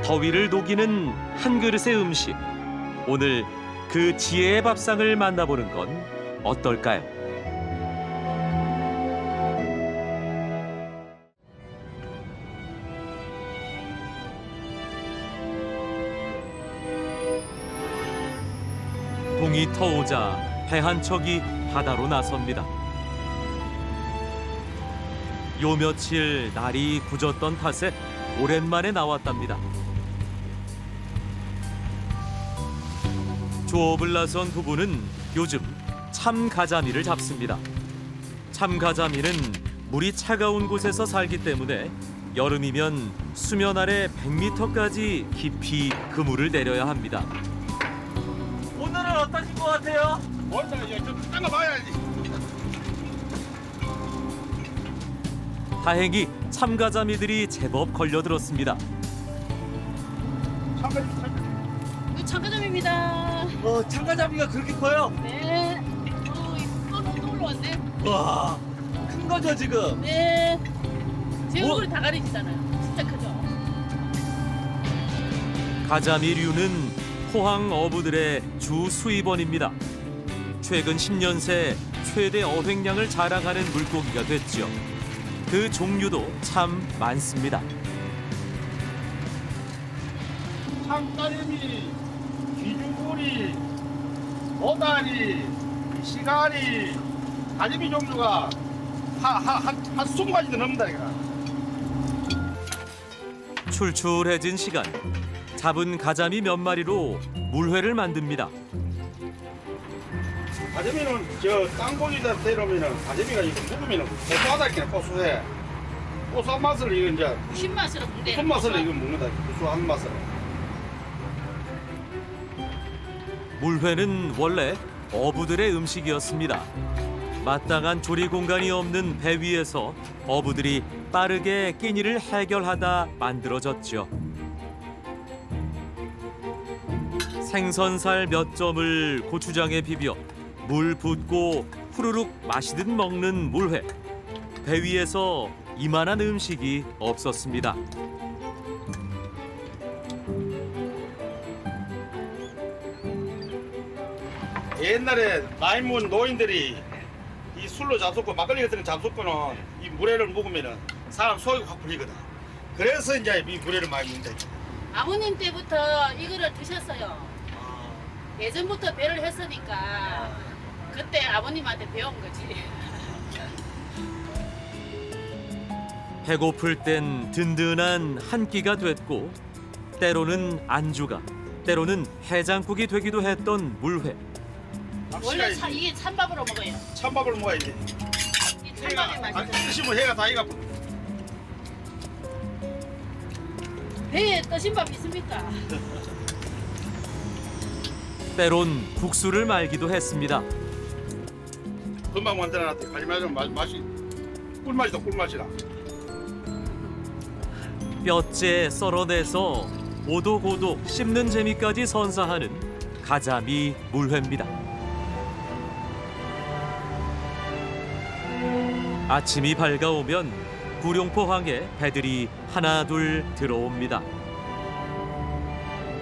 Speaker 1: 더위를 녹이는 한 그릇의 음식. 오늘 그 지혜의 밥상을 만나보는 건 어떨까요? 동이 터오자 배 한 척이 바다로 나섭니다. 요 며칠 날이 굳었던 탓에 오랜만에 나왔답니다. 조업을 나선 부부는 요즘 참가자미를 잡습니다. 참가자미는 물이 차가운 곳에서 살기 때문에 여름이면 수면 아래 100m까지 깊이 그물을 내려야 합니다. 오늘은 어떠신 것 같아요?
Speaker 8: 좀 당겨봐야지.
Speaker 1: 다행히 참가자미들이 제법 걸려들었습니다.
Speaker 9: 참가점입니다.
Speaker 1: 참가자미가 그렇게 커요?
Speaker 9: 네. 또 올라왔네.
Speaker 1: 와, 큰 거죠 지금?
Speaker 9: 네. 제 얼굴이 다 가리지잖아요. 진짜 크죠?
Speaker 1: 가자미류는 포항 어부들의 주 수입원입니다. 최근 10년 새 최대 어획량을 자랑하는 물고기가 됐죠. 그 종류도 참 많습니다.
Speaker 8: 참가래미, 귀중구리, 오다리, 시가리, 가재미 종류가 한 20가지도 넘는다 이거.
Speaker 1: 출출해진 시간, 잡은 가자미 몇 마리로 물회를 만듭니다.
Speaker 8: 가재미는 저 땅콩에다 데려오면은 가재미가 이거 묵으면은 고소하다 고소해. 고소한 맛을 이거 이제
Speaker 9: 신맛으로 먹는데.
Speaker 8: 손맛을 이거 먹는다. 고소한 맛을.
Speaker 1: 물회는 원래 어부들의 음식이었습니다. 마땅한 조리 공간이 없는 배 위에서 어부들이 빠르게 끼니를 해결하다 만들어졌죠. 생선살 몇 점을 고추장에 비벼 물 붓고 후루룩 마시듯 먹는 물회. 배 위에서 이만한 음식이 없었습니다.
Speaker 8: 옛날에 나이 먹은 노인들이 이 술로 잡숫고 막걸리 같은 거 잡숫고는 이 물회를 먹으면은 사람 속이 확 풀리거든. 그래서 이제 이 물회를 많이 먹는다.
Speaker 9: 아버님 때부터 이거를 드셨어요. 예전부터 배를 했으니까 그때 아버님한테 배운 거지.
Speaker 1: 배고플 땐 든든한 한 끼가 됐고 때로는 안주가, 때로는 해장국이 되기도 했던 물회.
Speaker 9: 원래 이게 찬밥으로 먹어요.
Speaker 8: 찬밥을 먹어야 돼.
Speaker 9: 이 찬밥이 맛있어요.
Speaker 8: 드시면 해가 다 익어.
Speaker 9: 배에 떠신 밥 있습니까?
Speaker 1: 때론 국수를 말기도 했습니다.
Speaker 8: 금방 만들어놨대. 가지마는 맛이 꿀맛이다. 꿀맛이다.
Speaker 1: 뼈째 썰어내서 오독오독 씹는 재미까지 선사하는 가자미 물회입니다. 아침이 밝아오면 구룡포항에 배들이 하나둘 들어옵니다.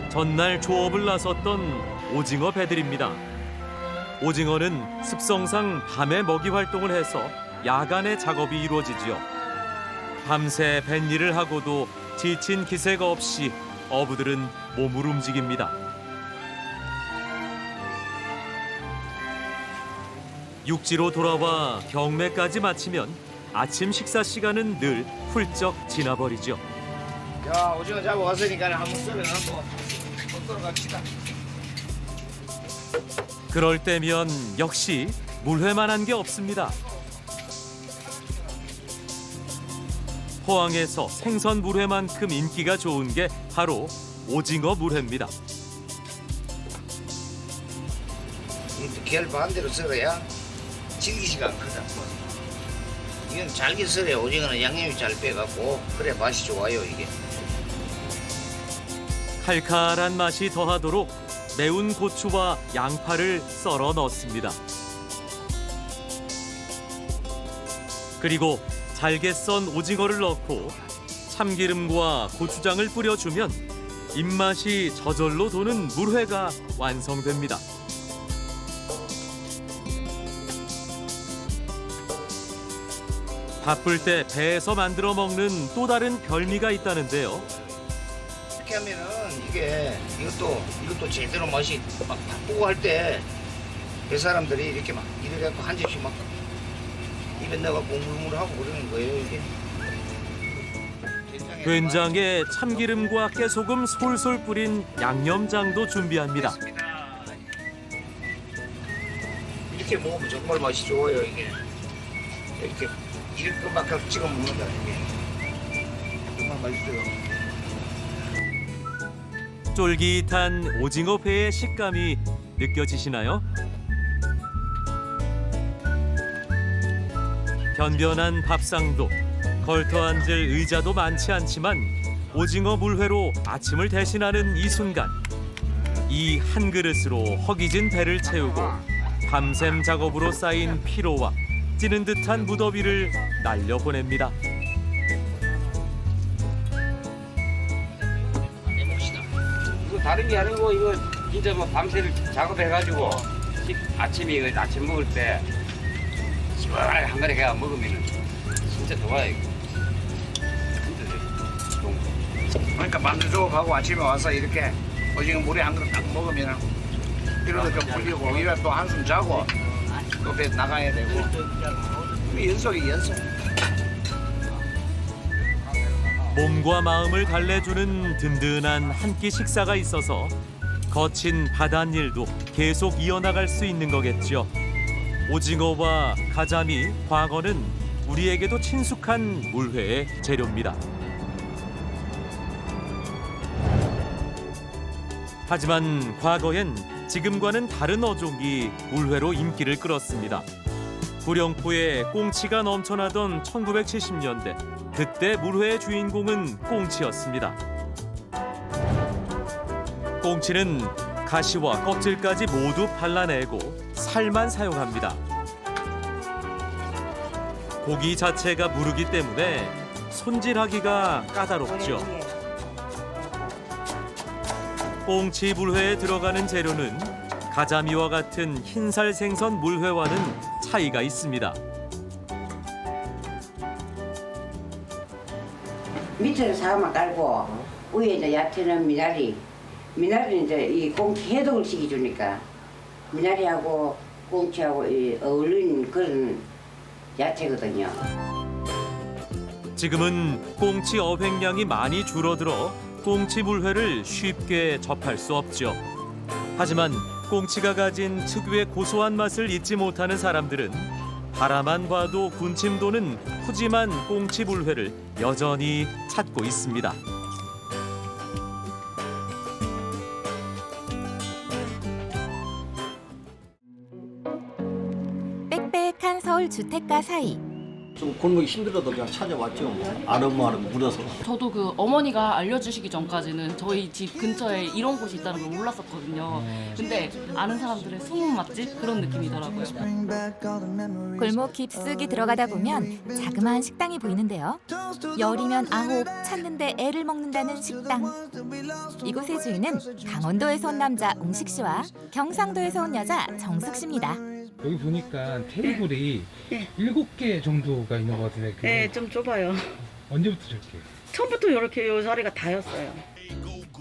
Speaker 1: 전날 조업을 나섰던 오징어 배들입니다. 오징어는 습성상 밤에 먹이 활동을 해서 야간에 작업이 이루어지지요. 밤새 뱃일을 하고도 지친 기색 없이 어부들은 몸을 움직입니다. 육지로 돌아와 경매까지 마치면 아침 식사 시간은 늘 훌쩍 지나버리죠.
Speaker 11: 야, 오징어 잡아왔으니까 한번 썰어갖고 썰어 갑시다.
Speaker 1: 그럴 때면 역시 물회만 한 게 없습니다. 포항에서 생선 물회만큼 인기가 좋은 게 바로 오징어 물회입니다.
Speaker 11: 이렇게 결 반대로 썰어야 질기지가 않거든.
Speaker 15: 이건 잘게 썰어야 오징어는 양념이 잘 빼갖고 그래 맛이 좋아요 이게.
Speaker 1: 칼칼한 맛이 더하도록 매운 고추와 양파를 썰어 넣습니다. 그리고 잘게 썬 오징어를 넣고 참기름과 고추장을 뿌려주면 입맛이 저절로 도는 물회가 완성됩니다. 바쁠 때 배에서 만들어 먹는 또 다른 별미가 있다는데요.
Speaker 15: 이렇게 하면은 이것도 제대로 맛이 막 바쁘고 할 때 배 사람들이 이렇게 막 이래 갖고 한 접시 막 입에 넣어갖고 물물하고 그러는 거예요 이게.
Speaker 1: 된장에 참기름과 깨소금 솔솔 뿌린 양념장도 준비합니다.
Speaker 15: 이렇게 먹으면 정말 맛이 좋아요 이게. 이렇게 막 찍어 먹는다 이게. 정말 맛있어요.
Speaker 1: 쫄깃한 오징어회의 식감이 느껴지시나요? 변변한 밥상도, 걸터 앉을 의자도 많지 않지만 오징어 물회로 아침을 대신하는 이 순간, 이 한 그릇으로 허기진 배를 채우고 밤샘 작업으로 쌓인 피로와 찌는 듯한 무더위를 날려보냅니다.
Speaker 16: 이거 다른 게 아니고 이거 진짜 뭐 밤새 작업해가지고 아침에 이거 아침 먹을 때 시원하게 한 그릇 해가 먹으면 진짜 좋아요 이거. 진짜 좋은 거.
Speaker 15: 그러니까 밤새 작업하고 아침에 와서 이렇게 오징어 물에 한 그릇 딱 먹으면 피로도 좀 풀리고 이래 또 한숨 자고 또 배 나가야 되고 연속이 연속.
Speaker 1: 몸과 마음을 달래주는 든든한 한 끼 식사가 있어서 거친 바닷일도 계속 이어나갈 수 있는 거겠죠. 오징어와 가자미, 광어는 우리에게도 친숙한 물회의 재료입니다. 하지만 과거엔 지금과는 다른 어종이 물회로 인기를 끌었습니다. 구령포에 꽁치가 넘쳐나던 1970년대, 그때 물회의 주인공은 꽁치였습니다. 꽁치는 가시와 껍질까지 모두 발라내고 살만 사용합니다. 고기 자체가 무르기 때문에 손질하기가 까다롭죠. 꽁치 물회에 들어가는 재료는 가자미와 같은 흰살 생선 물회와는 차이가 있습니다.
Speaker 12: 밑에는 사과만 깔고 위에 이제 야채는 미나리는 이제 이 꽁치 해독을 시켜주니까 미나리하고 꽁치하고 어울리는 그런 야채거든요.
Speaker 1: 지금은 꽁치 어획량이 많이 줄어들어 꽁치 물회를 쉽게 접할 수 없죠. 하지만 꽁치가 가진 특유의 고소한 맛을 잊지 못하는 사람들은 바라만 봐도 군침 도는 푸짐한 꽁치 물회를 여전히 찾고 있습니다.
Speaker 17: 빽빽한 서울 주택가 사이.
Speaker 18: 좀 골목이 힘들어도 그냥 찾아왔죠. 아름아름 물어서.
Speaker 9: 저도 그 어머니가 알려주시기 전까지는 저희 집 근처에 이런 곳이 있다는 걸 몰랐었거든요. 근데 아는 사람들의 숨은 맛집 그런 느낌이더라고요.
Speaker 17: 골목 깊숙이 들어가다 보면 자그마한 식당이 보이는데요. 열이면 9, 찾는데 애를 먹는다는 식당. 이곳의 주인은 강원도에서 온 남자 웅식 씨와 경상도에서 온 여자 정숙 씨입니다.
Speaker 19: 여기 보니까 테이블이 7개 정도가 있는 것 같은데.
Speaker 13: 네, 좀 좁아요.
Speaker 19: 언제부터 저렇게?
Speaker 13: 처음부터 이렇게 요 자리가 다였어요.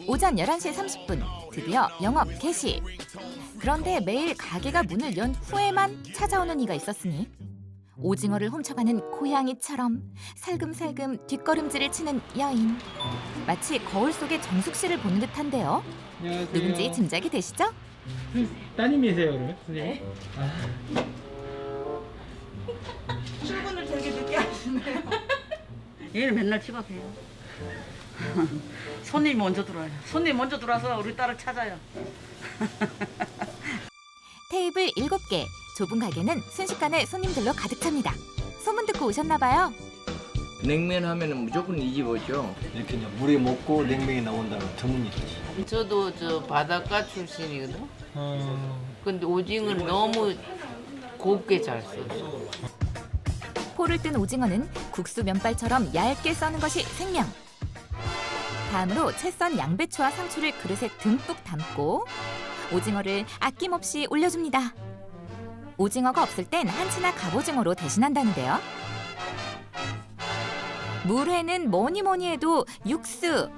Speaker 17: 오전 11시 30분 드디어 영업 개시. 그런데 매일 가게가 문을 연 후에만 찾아오는 이가 있었으니 오징어를 훔쳐가는 고양이처럼 살금살금 뒷걸음질을 치는 여인. 마치 거울 속의 정숙 씨를 보는 듯한데요.
Speaker 19: 안녕하세요.
Speaker 17: 누군지 짐작이 되시죠?
Speaker 19: 따님이세요 그러면? 선생님?
Speaker 13: 출근을 되게 늦게 하시네요. 얘는 맨날 집 앞에요. 손님이 먼저 들어와요. 손님이 먼저 들어와서 우리 딸을 찾아요.
Speaker 17: 테이블 7개, 좁은 가게는 순식간에 손님들로 가득 찹니다. 소문 듣고 오셨나 봐요.
Speaker 15: 냉면 하면은 무조건 이 집 오죠.
Speaker 18: 이렇게 이제 물에 먹고 냉면이 나온다는 전문이지.
Speaker 20: 저도 저 바닷가 출신이거든. 근데 오징어를 너무 곱게 잘 써요.
Speaker 17: 포를 뜬 오징어는 국수 면발처럼 얇게 써는 것이 생명. 다음으로 채 썬 양배추와 상추를 그릇에 듬뿍 담고 오징어를 아낌없이 올려줍니다. 오징어가 없을 땐 한치나 갑오징어로 대신한다는데요. 물회는 뭐니 해도 육수.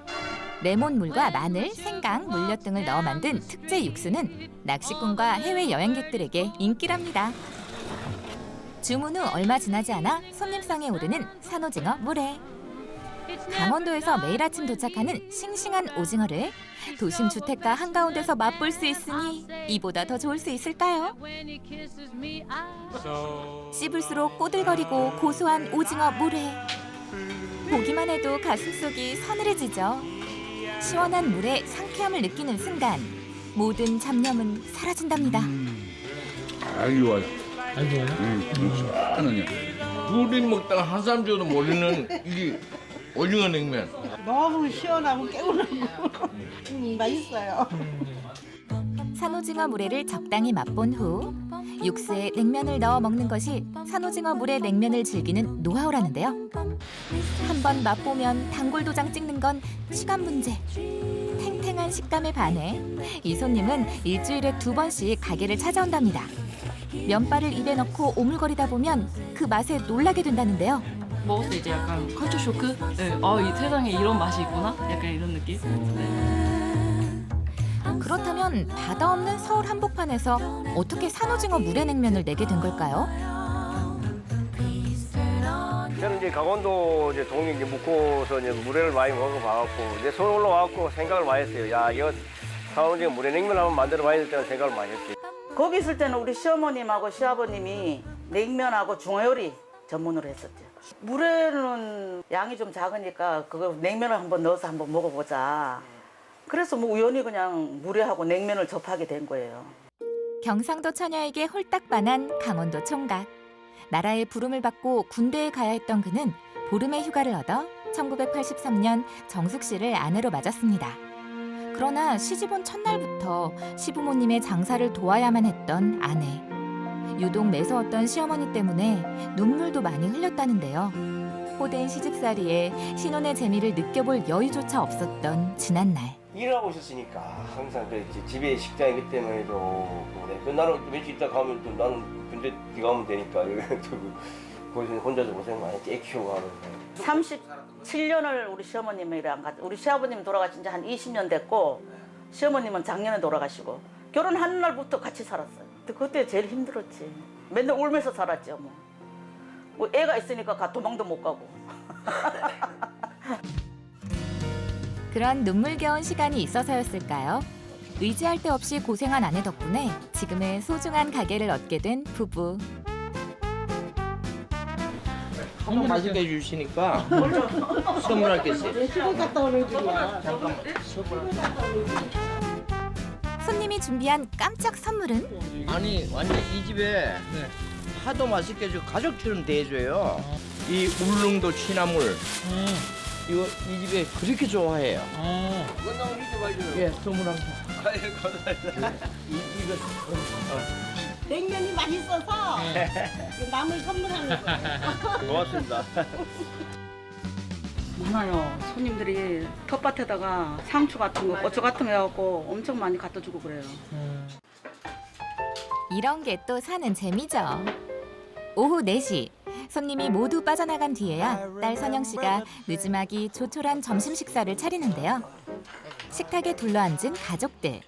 Speaker 17: 레몬물과 마늘, 생강, 물엿 등을 넣어 만든 특제 육수는 낚시꾼과 해외 여행객들에게 인기랍니다. 주문 후 얼마 지나지 않아 손님상에 오르는 산오징어 물회. 강원도에서 매일 아침 도착하는 싱싱한 오징어를 도심 주택가 한가운데서 맛볼 수 있으니 이보다 더 좋을 수 있을까요? 씹을수록 꼬들거리고 고소한 오징어 물회. 보기만 해도 가슴속이 서늘해지죠. 시원한 물에 상쾌함을 느끼는 순간 모든 잡념은 사라진답니다.
Speaker 15: 아주 좋아요.
Speaker 19: 아주 좋아요?
Speaker 15: 하느냐. 둘이 먹다가 한 사람 줘도 모르는 이게 오징어 냉면.
Speaker 21: 너무 시원하고 개운하고 맛있어요.
Speaker 17: 산오징어 물회를 적당히 맛본 후 육수에 냉면을 넣어 먹는 것이 산오징어 물회 냉면을 즐기는 노하우라는데요. 한번 맛보면 단골 도장 찍는 건 시간 문제. 탱탱한 식감에 반해 이 손님은 일주일에 2번씩 가게를 찾아온답니다. 면발을 입에 넣고 오물거리다 보면 그 맛에 놀라게 된다는데요.
Speaker 9: 먹었을 때 이제 약간 컬처 쇼크? 네. 이 세상에 이런 맛이 있구나? 약간 이런 느낌? 네.
Speaker 17: 그렇다면 바다 없는 서울 한복판에서 어떻게 산오징어 물회냉면을 내게 된 걸까요?
Speaker 22: 저는 이제 강원도 이제 동이 이제 묵고서 이제 물회를 많이 먹어봐갖고 이제 서울 올라와갖고 생각을 많이 했어요. 야, 이거 산오징어 물회냉면 한번 만들어봐야 될 생각을 많이 했지.
Speaker 21: 거기 있을 때는 우리 시어머님하고 시아버님이 냉면하고 중화요리 전문으로 했었죠. 물회는 양이 좀 작으니까 그거 냉면을 한번 넣어서 한번 먹어보자. 그래서 뭐 우연히 그냥 물회하고 냉면을 접하게 된 거예요.
Speaker 17: 경상도 처녀에게 홀딱 반한 강원도 총각. 나라의 부름을 받고 군대에 가야 했던 그는 보름의 휴가를 얻어 1983년 정숙 씨를 아내로 맞았습니다. 그러나 시집 온 첫날부터 시부모님의 장사를 도와야만 했던 아내. 유독 매서웠던 시어머니 때문에 눈물도 많이 흘렸다는데요. 호된 시집살이에 신혼의 재미를 느껴볼 여유조차 없었던 지난날.
Speaker 22: 일하고 있었으니까 항상 집에 식당이 그때만 해도 나는 며칠 있다 가면 또 나는 군대 가면 되니까 거기서 혼자서 고생 많이 애 키우고 하면서 37년을 우리 시어머님이랑 같이 우리 시아버님 돌아가신 지 한 20년 됐고 시어머님은 작년에 돌아가시고 결혼한 날부터 같이 살았어요. 그때 제일 힘들었지. 맨날 울면서 살았죠. 뭐 애가 있으니까 도망도 못 가고.
Speaker 17: 그런 눈물겨운 시간이 있어서였을까요? 의지할 데 없이 고생한 아내 덕분에 지금의 소중한 가게를 얻게 된 부부.
Speaker 15: 너무 맛있게 해주시니까 선물할 게 있어요.
Speaker 21: 시골 갔다 오는 길이야.
Speaker 15: 잠깐만.
Speaker 17: 손님이 준비한 깜짝 선물은?
Speaker 15: 아니 완전 이 집에 하도 맛있게 해주고 가족처럼 대해줘요. 이 울릉도 취나물 이거 이 집에 그렇게 좋아해요. 예, 선물합니다. 이거
Speaker 21: 냉면이 맛있어서 남을 선물하는 거예요.
Speaker 22: 고맙습니다.
Speaker 21: 많아요. 손님들이 텃밭에다가 상추 같은 거, 고추 같은 거 해갖고 엄청 많이 갖다 주고 그래요.
Speaker 17: 이런 게 또 사는 재미죠. 오후 4시 손님이 모두 빠져나간 뒤에야 딸 선영 씨가 늦음하기 조촐한 점심 식사를 차리는데요. 식탁에 둘러앉은 가족들.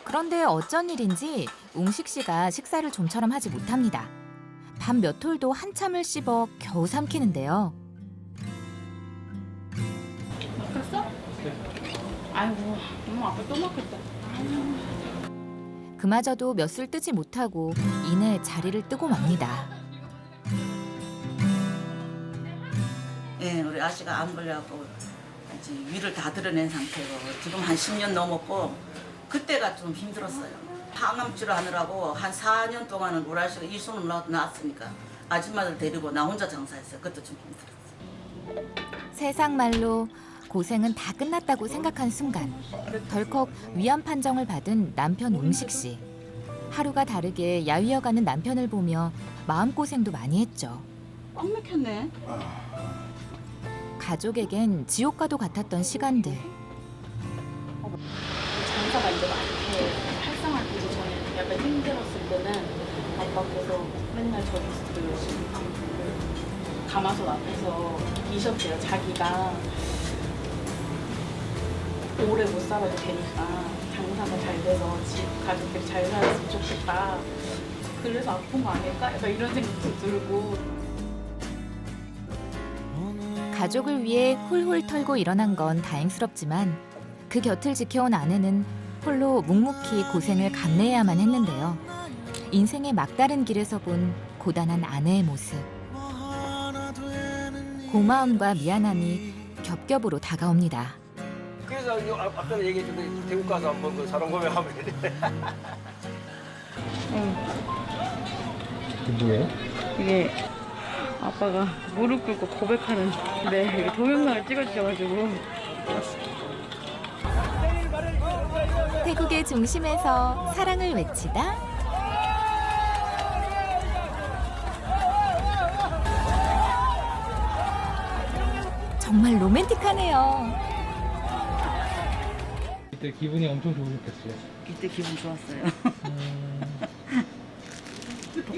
Speaker 17: 그런데 어쩐 일인지 웅식 씨가 식사를 좀처럼 하지 못합니다. 밥 몇 톨도 한참을 씹어 겨우 삼키는데요.
Speaker 21: 먹겠어? 아이고, 너무 아파 또 먹겠다.
Speaker 17: 그마저도 몇술 뜨지 못하고 이내 자리를 뜨고 맙니다.
Speaker 21: 예, 우리 아씨가 암 걸려갖고 이제 위를 다 드러낸 상태고 지금 한 10년 넘었고 그때가 좀 힘들었어요. 항암치료 하느라고 한 4년 동안은 우라시가 이손을 나왔으니까 아줌마들 데리고 나 혼자 장사했어요. 그것도 좀 힘들었어요.
Speaker 17: 세상 말로 고생은 다 끝났다고 생각한 순간 덜컥 위암 판정을 받은 남편 웅식 씨. 하루가 다르게 야위어가는 남편을 보며 마음고생도 많이 했죠.
Speaker 21: 꽉 막혔네.
Speaker 17: 가족에겐 지옥과도 같았던 시간들.
Speaker 9: 장사가 이제 많게 활성화되기 전에 약간 힘들었을 때는 아빠께서 맨날 저기 가마솥 앞에서 미셨대요. 자기가 오래 못 살아도 되니까 장사가 잘 돼서 집 가족들이 잘 살았으면 좋겠다. 그래서 아픈 거 아닐까? 약간 이런 생각도 들고.
Speaker 17: 가족을 위해 훌훌 털고 일어난 건 다행스럽지만 그 곁을 지켜온 아내는 홀로 묵묵히 고생을 감내해야만 했는데요. 인생의 막다른 길에서 본 고단한 아내의 모습. 고마움과 미안함이 겹겹으로 다가옵니다.
Speaker 11: 그래서 아까 얘기했는데 태국 가서 한번 그 사람 고백하면 돼.
Speaker 19: 이게 뭐예요?
Speaker 9: 이게 아빠가 무릎 꿇고 고백하는 이게 동영상을 찍어주셔가지고
Speaker 17: 태국의 중심에서 사랑을 외치다 정말 로맨틱하네요.
Speaker 19: 그때 기분이 엄청 좋으셨겠어요.
Speaker 21: 이때 기분 좋았어요.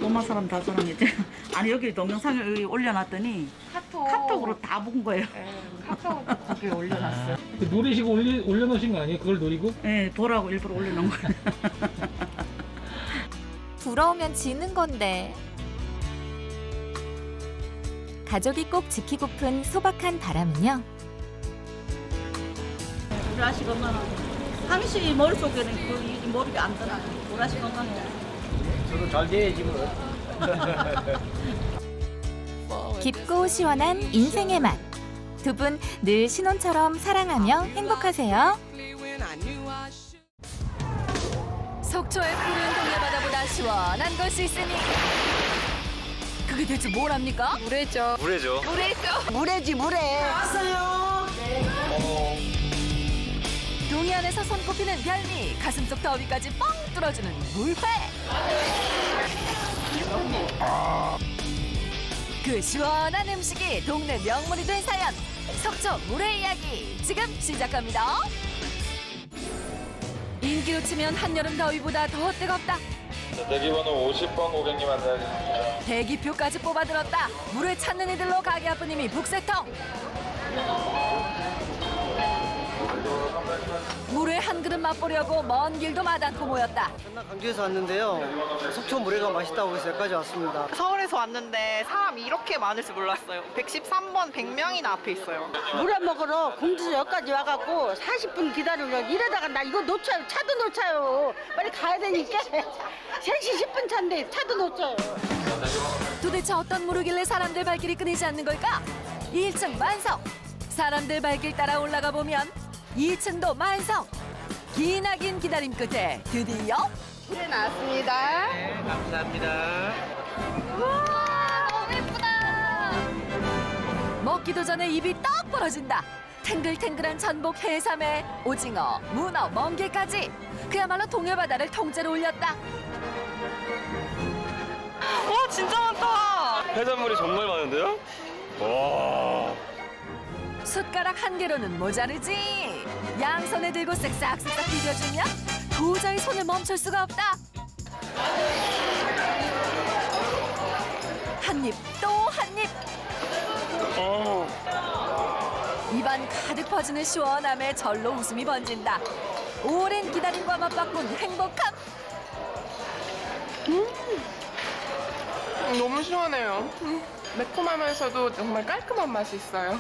Speaker 21: 꼬마 사람 다 사랑했죠. 아니 여기 동영상을 올려놨더니 카톡으로 다 본 거예요.
Speaker 9: 카톡으로 거기에 올려놨어요.
Speaker 19: 노리시고 올려놓으신 거 아니에요? 그걸 노리고?
Speaker 21: 네, 보라고 일부러 올려놓은 거예요.
Speaker 17: 부러우면 지는 건데. 가족이 꼭 지키고픈 소박한 바람은요.
Speaker 21: 우리 아씨 건강은 항시 머릿속에는 그 머리가 안 떠나. 우리 아씨 건강해.
Speaker 11: 저도 잘 돼야지 뭐.
Speaker 17: 깊고 시원한 인생의 맛. 두 분 늘 신혼처럼 사랑하며 행복하세요. 속초의 푸른 동해바다보다 시원한 곳이 있으니 그게 대체 뭐랍니까?
Speaker 3: 물회죠.
Speaker 11: 물회죠.
Speaker 3: 물회지 물회.
Speaker 21: 왔어요.
Speaker 17: 동해안에서 손꼽히는 별미 가슴속 더위까지 뻥 뚫어주는 물회. 그 시원한 음식이 동네 명물이 된 사연 속초 물회 이야기 지금 시작합니다. 인기로 치면 한여름 더위보다 더 뜨겁다.
Speaker 5: 대기번호 50번 고객님 안내하겠습니다.
Speaker 17: 대기표까지 뽑아들었다. 물회 찾는 이들로 가게 아버님이 북새통. 물회 한 그릇 맛보려고 먼 길도 마다않고 모였다.
Speaker 2: 전남 강주에서 왔는데요. 속초 물회가 맛있다고 해서 여기까지 왔습니다.
Speaker 3: 서울에서 왔는데 사람이 이렇게 많을 줄 몰랐어요. 113번 100명이나 앞에 있어요.
Speaker 10: 물회 먹으러 공주에서 여기까지 와갖고 40분 기다리려 이러다가 나 이거 놓쳐요. 차도 놓쳐요. 빨리 가야 되니까 3시 10분 차인데 차도 놓쳐요.
Speaker 17: 도대체 어떤 물이길래 사람들 발길이 끊이지 않는 걸까? 1층 만석. 사람들 발길 따라 올라가 보면 2층도 만석. 기나긴 기다림 끝에 드디어
Speaker 3: 물회 나왔습니다.
Speaker 15: 네, 감사합니다.
Speaker 17: 우와 너무 예쁘다. 먹기도 전에 입이 떡 벌어진다. 탱글탱글한 전복, 해삼에 오징어, 문어, 멍게까지 그야말로 동해바다를 통째로 올렸다.
Speaker 3: 와 진짜 많다.
Speaker 5: 해산물이 정말 많은데요? 와.
Speaker 17: 숟가락 한 개로는 모자르지. 양손에 들고 쓱싹쓱싹 비벼주면 도저히 손을 멈출 수가 없다. 한 입 또 한 입. 입안 가득 퍼지는 시원함에 절로 웃음이 번진다. 오랜 기다림과 맞바꾼 행복함.
Speaker 3: 너무 시원해요. 매콤하면서도 정말 깔끔한 맛이 있어요.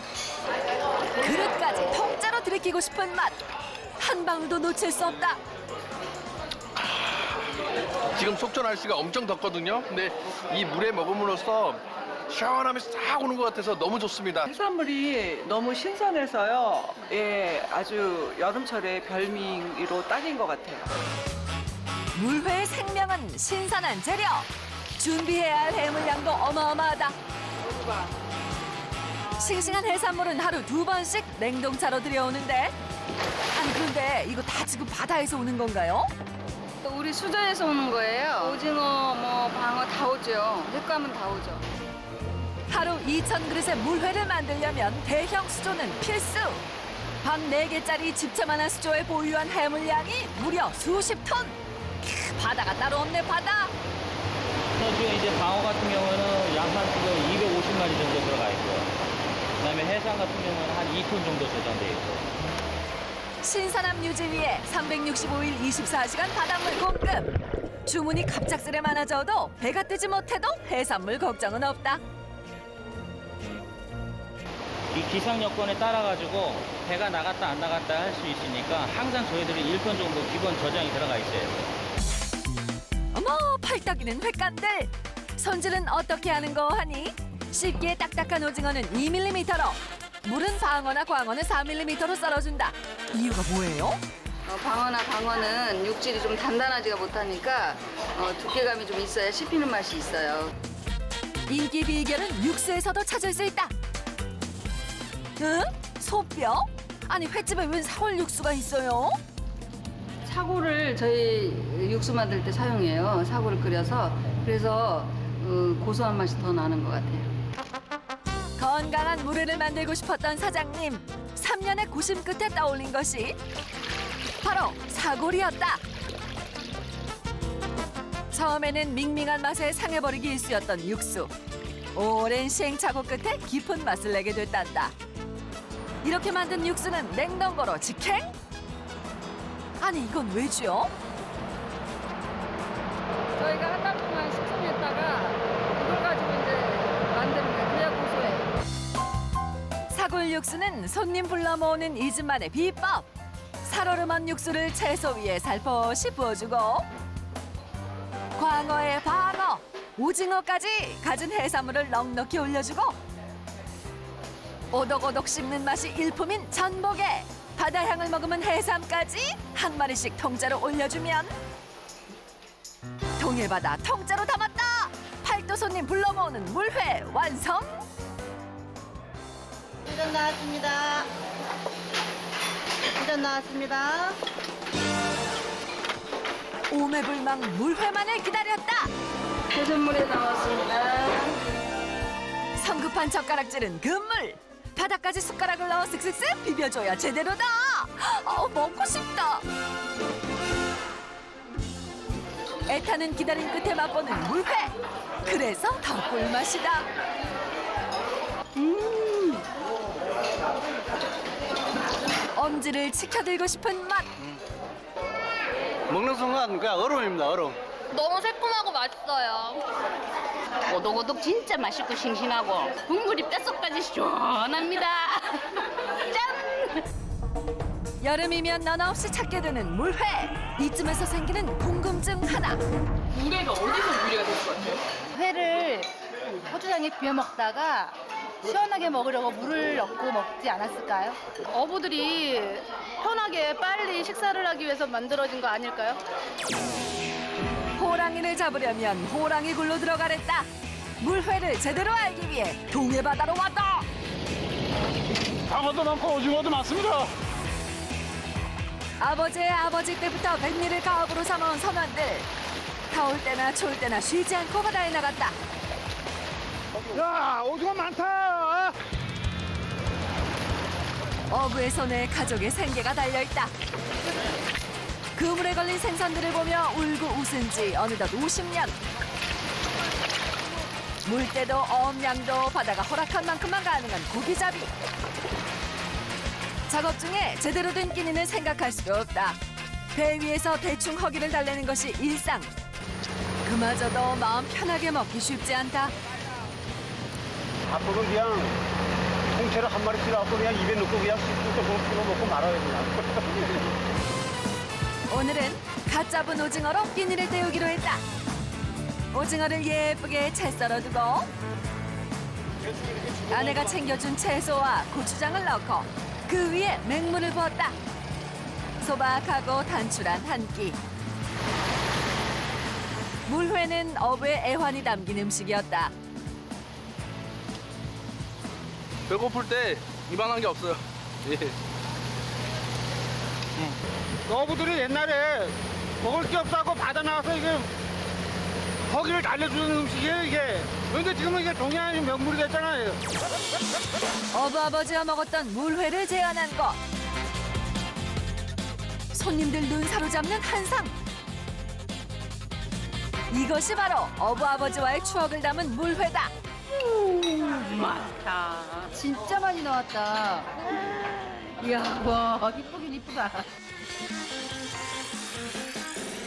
Speaker 17: 그릇까지 통째로 들이키고 싶은 맛. 한 방울도 놓칠 수 없다.
Speaker 5: 지금 속초 날씨가 엄청 덥거든요. 근데 이 물에 먹음으로써 시원하면서 싹 오는 것 같아서 너무 좋습니다.
Speaker 3: 해산물이 너무 신선해서요. 예, 아주 여름철에 별미로 딱인 것 같아요.
Speaker 4: 물회의 생명은 신선한 재료. 준비해야 할 해물량도 어마어마하다. 싱싱한 해산물은 하루 2번씩 냉동차로 들여오는데, 아니 그런데 이거 다 지금 바다에서 오는 건가요?
Speaker 6: 우리 수저에서 오는 거예요. 오징어, 방어 다 오죠. 횟감은 다 오죠.
Speaker 4: 하루 2,000그릇의 물회를 만들려면 대형 수조는 필수. 방 4개짜리 집채만한 수조에 보유한 해물량이 무려 수십 톤. 바다가 따로 없네, 바다.
Speaker 14: 지금 이제 방어 같은 경우는 양산 지금 250마리 정도 들어가 있고요. 그다음에 해삼 같은 경우는 한 2톤 정도 저장돼 있고.
Speaker 4: 신선함 유지 위해 365일 24시간 바닷물 공급. 주문이 갑작스레 많아져도 배가 뜨지 못해도 해산물 걱정은 없다.
Speaker 14: 이 기상 여건에 따라 가지고 배가 나갔다 안 나갔다 할 수 있으니까 항상 저희들이 1톤 정도 기본 저장이 들어가 있어요.
Speaker 4: 어머, 팔딱이는 횟감들. 손질은 어떻게 하는 거 하니? 씹기에 딱딱한 오징어는 2mm로, 물은 방어나 광어는 4mm로 썰어준다. 이유가 뭐예요?
Speaker 6: 방어나 방어는 육질이 좀 단단하지가 못하니까 두께감이 좀 있어야 씹히는 맛이 있어요.
Speaker 4: 인기 비결은 육수에서도 찾을 수 있다. 응? 소뼈? 아니 횟집에 웬 사골 육수가 있어요?
Speaker 6: 사골을 저희 육수 만들 때 사용해요. 사골을 끓여서. 그래서 고소한 맛이 더 나는 것 같아요.
Speaker 4: 건강한 물회를 만들고 싶었던 사장님. 3년의 고심 끝에 떠올린 것이 바로 사골이었다. 처음에는 밍밍한 맛에 상해버리기 일쑤였던 육수. 오랜 시행착오 끝에 깊은 맛을 내게 됐단다. 이렇게 만든 육수는 냉동고로 직행? 아니 이건 왜죠?
Speaker 6: 저희가 한 달 동안 숙성했다가 이걸 가지고 이제 만드는 거예요. 그래야 고소해요.
Speaker 4: 사골 육수는 손님 불러 모으는 이 집만의 비법. 살얼음한 육수를 채소 위에 살포시 부어주고 광어에 방어, 오징어까지 갖은 해산물을 넉넉히 올려주고 오독오독 씹는 맛이 일품인 전복에 바다향을 머금은 해삼까지 한 마리씩 통째로 올려주면 동해바다 통째로 담았다. 팔도 손님 불러 모으는 물회 완성.
Speaker 10: 이전 나왔습니다. 이전 나왔습니다.
Speaker 4: 오매불망 물회만을 기다렸다.
Speaker 6: 해산물에 나왔습니다.
Speaker 4: 성급한 젓가락질은 금물. 바닥까지 숟가락을 넣어 쓱쓱쓱 비벼줘야 제대로다. 먹고 싶다. 애타는 기다림 끝에 맛보는 물회. 그래서 더 꿀맛이다. 엄지를 치켜들고 싶은 맛.
Speaker 18: 먹는 순간 그냥 얼음입니다, 얼음.
Speaker 23: 너무 새콤하고 맛있어요. 오독오독 진짜 맛있고 싱싱하고 국물이 뼛속까지 시원합니다. 짠!
Speaker 4: 여름이면 넌 없이 찾게 되는 물회. 이쯤에서 생기는 궁금증 하나.
Speaker 23: 물회가 어디서 물회가 될 것 같아요?
Speaker 24: 회를 고추장에 비벼 먹다가 시원하게 먹으려고 물을 넣고 먹지 않았을까요? 어부들이 편하게 빨리 식사를 하기 위해서 만들어진 거 아닐까요?
Speaker 4: 호랑이를 잡으려면 호랑이 굴로 들어가랬다. 물회를 제대로 알기 위해 동해바다로 왔다.
Speaker 8: 방어도 많고 오징어도 많습니다.
Speaker 4: 아버지의 아버지 때부터 백미를 가업으로 삼아온 선원들. 더울 때나 추울 때나 쉬지 않고 바다에 나갔다.
Speaker 8: 야, 오징어 많다.
Speaker 4: 어부의 손에 가족의 생계가 달려있다. 그물에 걸린 생선들을 보며 울고 웃은 지 어느덧 50년. 물때도 어업량도 바다가 허락한 만큼만 가능한 고기잡이. 작업 중에 제대로 된 끼니는 생각할 수도 없다. 배 위에서 대충 허기를 달래는 것이 일상. 그마저도 마음 편하게 먹기 쉽지 않다.
Speaker 18: 앞으로 그냥 통째로 한 마리씩 갖고 그냥 입에 넣고 그냥 씹고 먹고 말아야 그냥.
Speaker 4: 오늘은 갓 잡은 오징어로 끼니를 때우기로 했다. 오징어를 예쁘게 채 썰어두고 아내가 챙겨준 채소와 고추장을 넣고 그 위에 맹물을 부었다. 소박하고 단출한 한 끼. 물회는 어부의 애환이 담긴 음식이었다.
Speaker 5: 배고플 때 이만한 게 없어요. 예.
Speaker 18: 어부들이 옛날에 먹을 게 없다고 바다 나와서 이게 거기를 달래주는 음식이에요 이게. 그런데 지금은 이게 동해안이 명물이 됐잖아요.
Speaker 4: 어부 아버지가 먹었던 물회를 재현한 것. 손님들 눈 사로잡는 한상. 이것이 바로 어부 아버지와의 추억을 담은 물회다.
Speaker 24: 많다. 진짜 많이 나왔다. 이야, 와, 이쁘긴 이쁘다.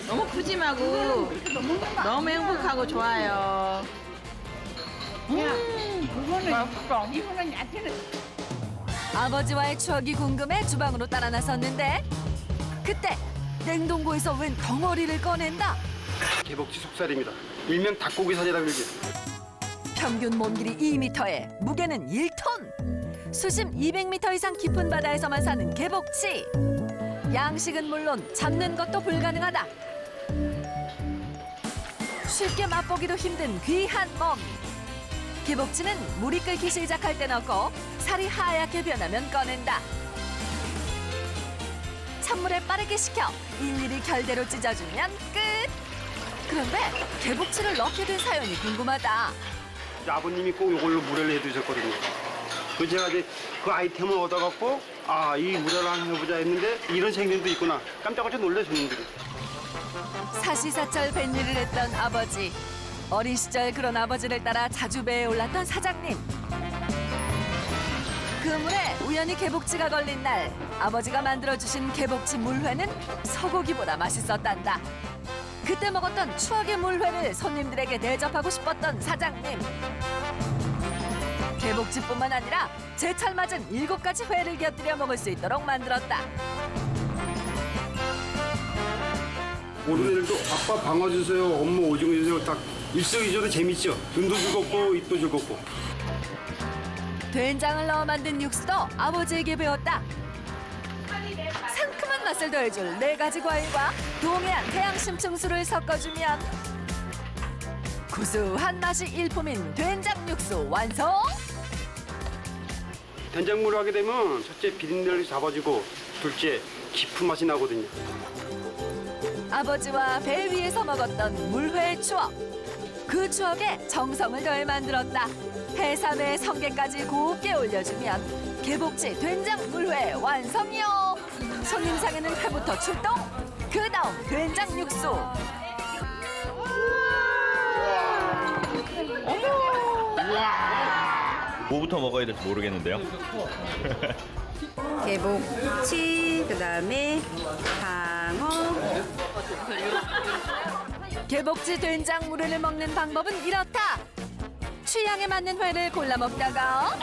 Speaker 20: 너무 푸짐하고 너무 행복하고 좋아요.
Speaker 24: 그거는 맛있어. 이거는 야채는.
Speaker 4: 아버지와의 추억이 궁금해 주방으로 따라 나섰는데 그때 냉동고에서 웬 덩어리를 꺼낸다.
Speaker 18: 개복치 속살입니다. 일명 닭고기 살이라 그러지.
Speaker 4: 평균 몸길이 2m에 무게는 1톤. 수심 200m 이상 깊은 바다에서만 사는 개복치. 양식은 물론 잡는 것도 불가능하다. 쉽게 맛보기도 힘든 귀한 몸. 개복치는 물이 끓기 시작할 때 넣고 살이 하얗게 변하면 꺼낸다. 찬물에 빠르게 식혀 일일이 결대로 찢어주면 끝. 그런데 개복치를 넣게 된 사연이 궁금하다.
Speaker 18: 아버님이 꼭 이걸로 물회를 해두셨거든요. 그 제가 이제 그 아이템을 얻어갖고 아, 이 물회를 한번 해보자 했는데 이런 생명도 있구나. 깜짝깜짝 놀래 손님들이.
Speaker 4: 사시사철 뱃일을 했던 아버지. 어린 시절 그런 아버지를 따라 자주 배에 올랐던 사장님. 그물에 우연히 개복치가 걸린 날 아버지가 만들어주신 개복치 물회는 소고기보다 맛있었단다. 그때 먹었던 추억의 물회를 손님들에게 대접하고 싶었던 사장님. 개복치뿐만 아니라 제철 맞은 7가지 회를 곁들여 먹을 수 있도록 만들었다.
Speaker 18: 모르는 일도 아빠 방어 주세요, 엄마 오징어 주세요. 딱 일석이조로 재밌죠. 눈도 즐겁고 입도 즐겁고.
Speaker 4: 된장을 넣어 만든 육수도 아버지에게 배웠다. 상큼한 맛을 더해줄 4가지 과일과 동해안 태양심층수를 섞어주면 구수한 맛이 일품인 된장 육수 완성!
Speaker 18: 된장물을 하게 되면 첫째 비린내를 잡아주고 둘째 깊은 맛이 나거든요.
Speaker 4: 아버지와 배 위에서 먹었던 물회의 추억. 그 추억에 정성을 더해 만들었다. 해삼의 성게까지 곱게 올려주면 개복치 된장 물회 완성이요. 손님상에는 회부터 출동. 그 다음 된장 육수.
Speaker 1: 뭐부터 먹어야 될지 모르겠는데요.
Speaker 7: 개복치, 그다음에 방어.
Speaker 4: 개복치 된장 물회를 먹는 방법은 이렇다. 취향에 맞는 회를 골라 먹다가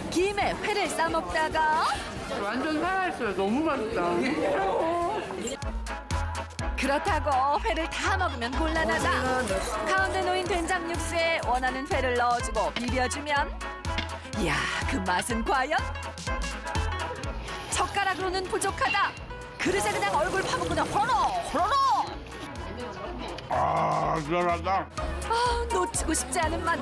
Speaker 4: 김에 회를 싸 먹다가
Speaker 24: 완전 살아있어요. 너무 맛있다.
Speaker 4: 그렇다고 회를 다 먹으면 곤란하다. 가운데 놓인 된장 육수에 원하는 회를 넣어주고 비벼주면 이야, 그 맛은 과연? 젓가락으로는 부족하다. 그릇에 그냥 얼굴 파묻고는 호로로.
Speaker 8: 아, 시원하다.
Speaker 4: 아, 놓치고 싶지 않은 맛.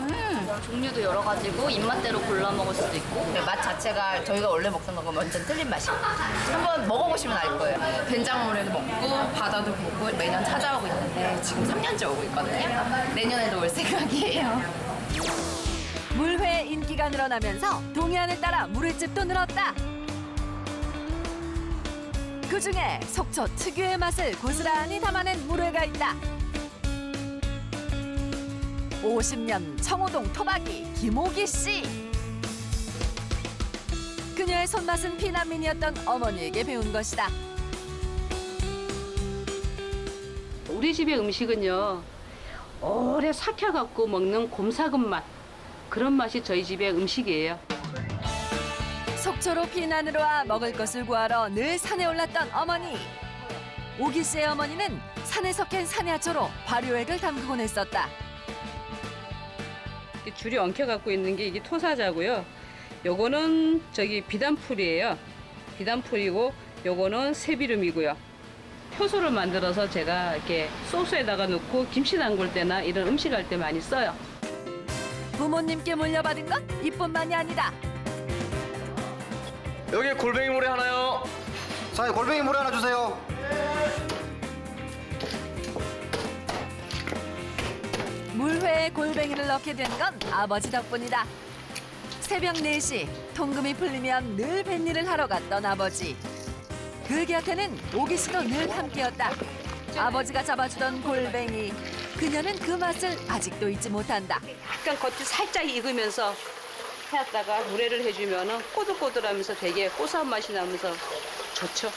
Speaker 12: 종류도 여러 가지고 입맛대로 골라 먹을 수도 있고 맛 자체가 저희가 원래 먹던 거랑 완전 틀린 맛이에요. 한번 먹어보시면 알 거예요. 된장물에도 먹고 바다도 보고 매년 찾아오고 있는데 지금 3년째 오고 있거든요. 내년에도 올 생각이에요.
Speaker 4: 물회 인기가 늘어나면서 동해안을 따라 물회집도 늘었다. 그중에 속초 특유의 맛을 고스란히 담아낸 물회가 있다. 50년 청호동 토박이 김옥희 씨. 그녀의 손맛은 피난민이었던 어머니에게 배운 것이다.
Speaker 6: 우리 집의 음식은요, 오래 삭혀갖고 먹는 곰삭은 맛. 그런 맛이 저희 집의 음식이에요.
Speaker 4: 속초로 피난으로 와 먹을 것을 구하러 늘 산에 올랐던 어머니. 오기 씨의 어머니는 산에서 캔 산야초로 발효액을 담그곤 했었다.
Speaker 6: 줄이 엉켜 갖고 있는 게 이게 토사자고요. 요거는 저기 비단풀이에요. 비단풀이고 요거는 새비름이고요. 효소를 만들어서 제가 이렇게 소스에다가 넣고 김치 담글 때나 이런 음식 할 때 많이 써요.
Speaker 4: 부모님께 물려받은 건 이뿐만이 아니다.
Speaker 9: 여기 골뱅이 물회 하나요?
Speaker 2: 자, 골뱅이 물회 하나 주세요.
Speaker 4: 물회에 골뱅이를 넣게 된 건 아버지 덕분이다. 새벽 4시 통금이 풀리면 늘 뱃일을 하러 갔던 아버지. 그 곁에는 오기 씨도 늘 함께였다. 아버지가 잡아주던 골뱅이. 그녀는 그 맛을 아직도 잊지 못한다.
Speaker 6: 약간 겉이 살짝 익으면서 해놨다가 물회를 해주면 꼬들꼬들하면서 되게 고소한 맛이 나면서 좋죠.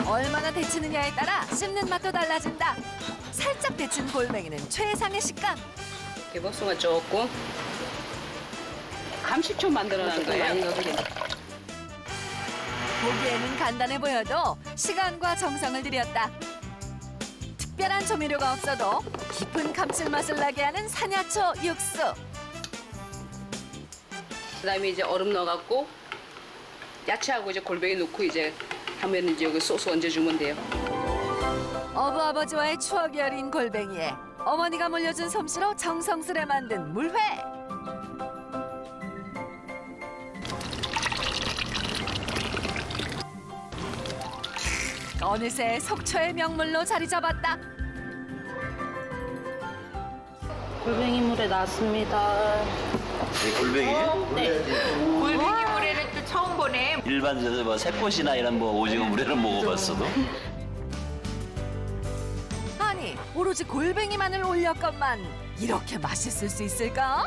Speaker 4: 얼마나 데치느냐에 따라 씹는 맛도 달라진다. 살짝 데친 골뱅이는 최상의 식감.
Speaker 6: 개복숭아 조금 감식초 만들어낸 거예요. 많이 넣어도 괜찮아요.
Speaker 4: 보기에는 간단해 보여도 시간과 정성을 들였다. 특별한 조미료가 없어도 깊은 감칠맛을 나게 하는 산야초 육수.
Speaker 6: 그다음에 이제 얼음 넣어갖고 야채하고 이제 골뱅이 넣고 이제 하면 이제 여기 소스 얹어주면 돼요.
Speaker 4: 어부 아버지와의 추억이 어린 골뱅이에 어머니가 물려준 솜씨로 정성스레 만든 물회. 어느새 속초의 명물로 자리 잡았다.
Speaker 21: 골뱅이 물회 나왔습니다.
Speaker 13: 골뱅이?
Speaker 3: 네. 골뱅이 물회를 또 처음 보네.
Speaker 13: 일반 뭐 새꽃이나 이런 뭐 오징어 물회를 먹어봤어도.
Speaker 4: 아니, 오로지 골뱅이만을 올렸건만 이렇게 맛있을 수 있을까?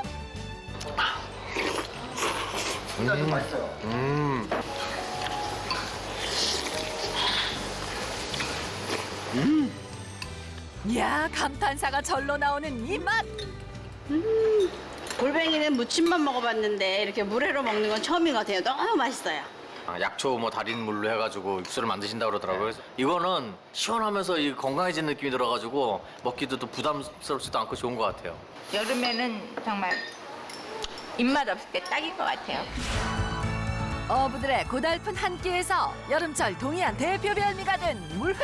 Speaker 2: 맛있어요.
Speaker 4: 이야, 감탄사가 절로 나오는 이 맛.
Speaker 21: 골뱅이는 무침만 먹어봤는데 이렇게 물회로 먹는 건 처음인 것 같아요. 너무 맛있어요.
Speaker 9: 약초 뭐 달인 물로 해가지고 육수를 만드신다고 그러더라고요. 이거는 시원하면서 이 건강해진 느낌이 들어가지고 먹기도 또 부담스럽지도 않고 좋은 것 같아요.
Speaker 3: 여름에는 정말 입맛 없을 때 딱인 것 같아요.
Speaker 4: 어부들의 고달픈 한 끼에서 여름철 동해안 대표 별미가 된 물회.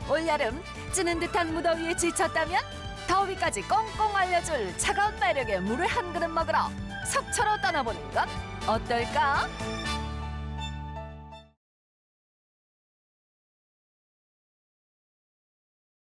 Speaker 4: 올여름 찌는 듯한 무더위에 지쳤다면 더위까지 꽁꽁 알려줄 차가운 매력의 물회 한 그릇 먹으러 속초로 떠나보는 건 어떨까?